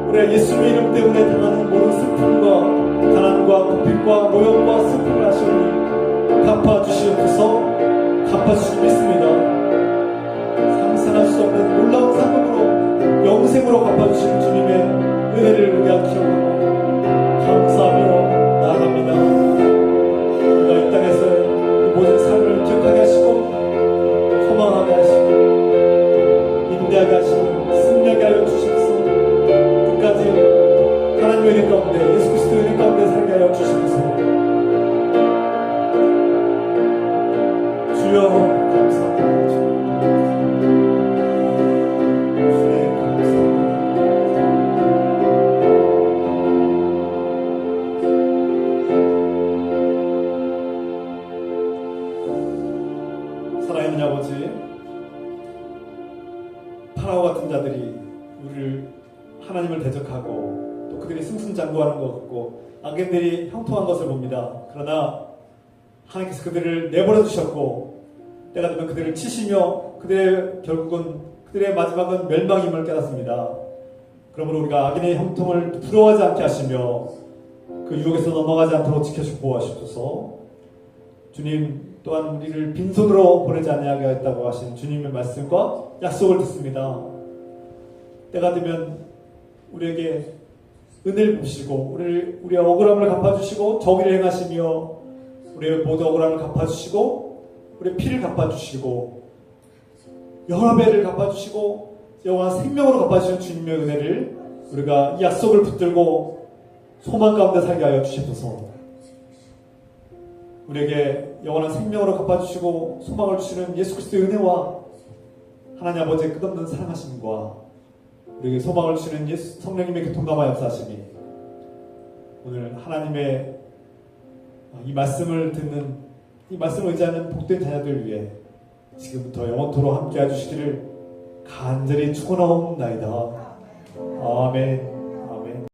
우리가 예수님의 이름 때문에 당하는 모든 슬픔과 가난과 고통과 모욕과 슬픔을 아시오니 갚아주시옵소서. 갚아주시기 믿습니다. 상상할 수 없는 놀라운 상급으로 영생으로 갚아주시는 주님의 은혜를 우리가 기억하고 감사하며 나아갑니다. 우리가 이 땅에서 이 모든 삶을 기억하게 하시고 소망하게 하시고 인내하게 하시고 승리하게 하여 주시옵소서. 끝까지 하나님의 은혜 가운데, 예수 그리스도의 은혜 가운데 살게 하여 주시옵소서. 주여, 감사합니다. 주님, 감사합니다. 사랑하는 아버지, 파라오 같은 자들이 우리를 하나님을 대적하고 또 그들이 승승장구하는 것 같고 악인들이 형통한 것을 봅니다. 그러나 하나님께서 그들을 내버려 두셨고 때가 되면 그들을 치시며 결국은 그들의 마지막은 멸망임을 깨닫습니다. 그러므로 우리가 악인의 형통을 부러워하지 않게 하시며 그 유혹에서 넘어가지 않도록 지켜주고 보호하시옵소서. 주님 또한 우리를 빈손으로 보내지 아니하게 하였다고 하신 주님의 말씀과 약속을 듣습니다. 때가 되면 우리에게 은혜를 주시고 우리의 억울함을 갚아주시고 정의를 행하시며 우리의 모든 억울함을 갚아주시고 우리의 피를 갚아주시고 여러 배를 갚아주시고 영원한 생명으로 갚아주시는 주님의 은혜를 우리가 이 약속을 붙들고 소망 가운데 살게 하여 주시옵소서. 우리에게 영원한 생명으로 갚아주시고 소망을 주시는 예수 그리스도의 은혜와 하나님 아버지의 끝없는 사랑하심과 우리에게 소망을 주시는 예수 성령님의 교통감화 역사하심이 오늘 하나님의 이 말씀을 듣는, 이 말씀을 의지하는 복된 자녀들 위해 지금부터 영원토록 함께 해주시기를 간절히 축원하옵나이다. 아멘.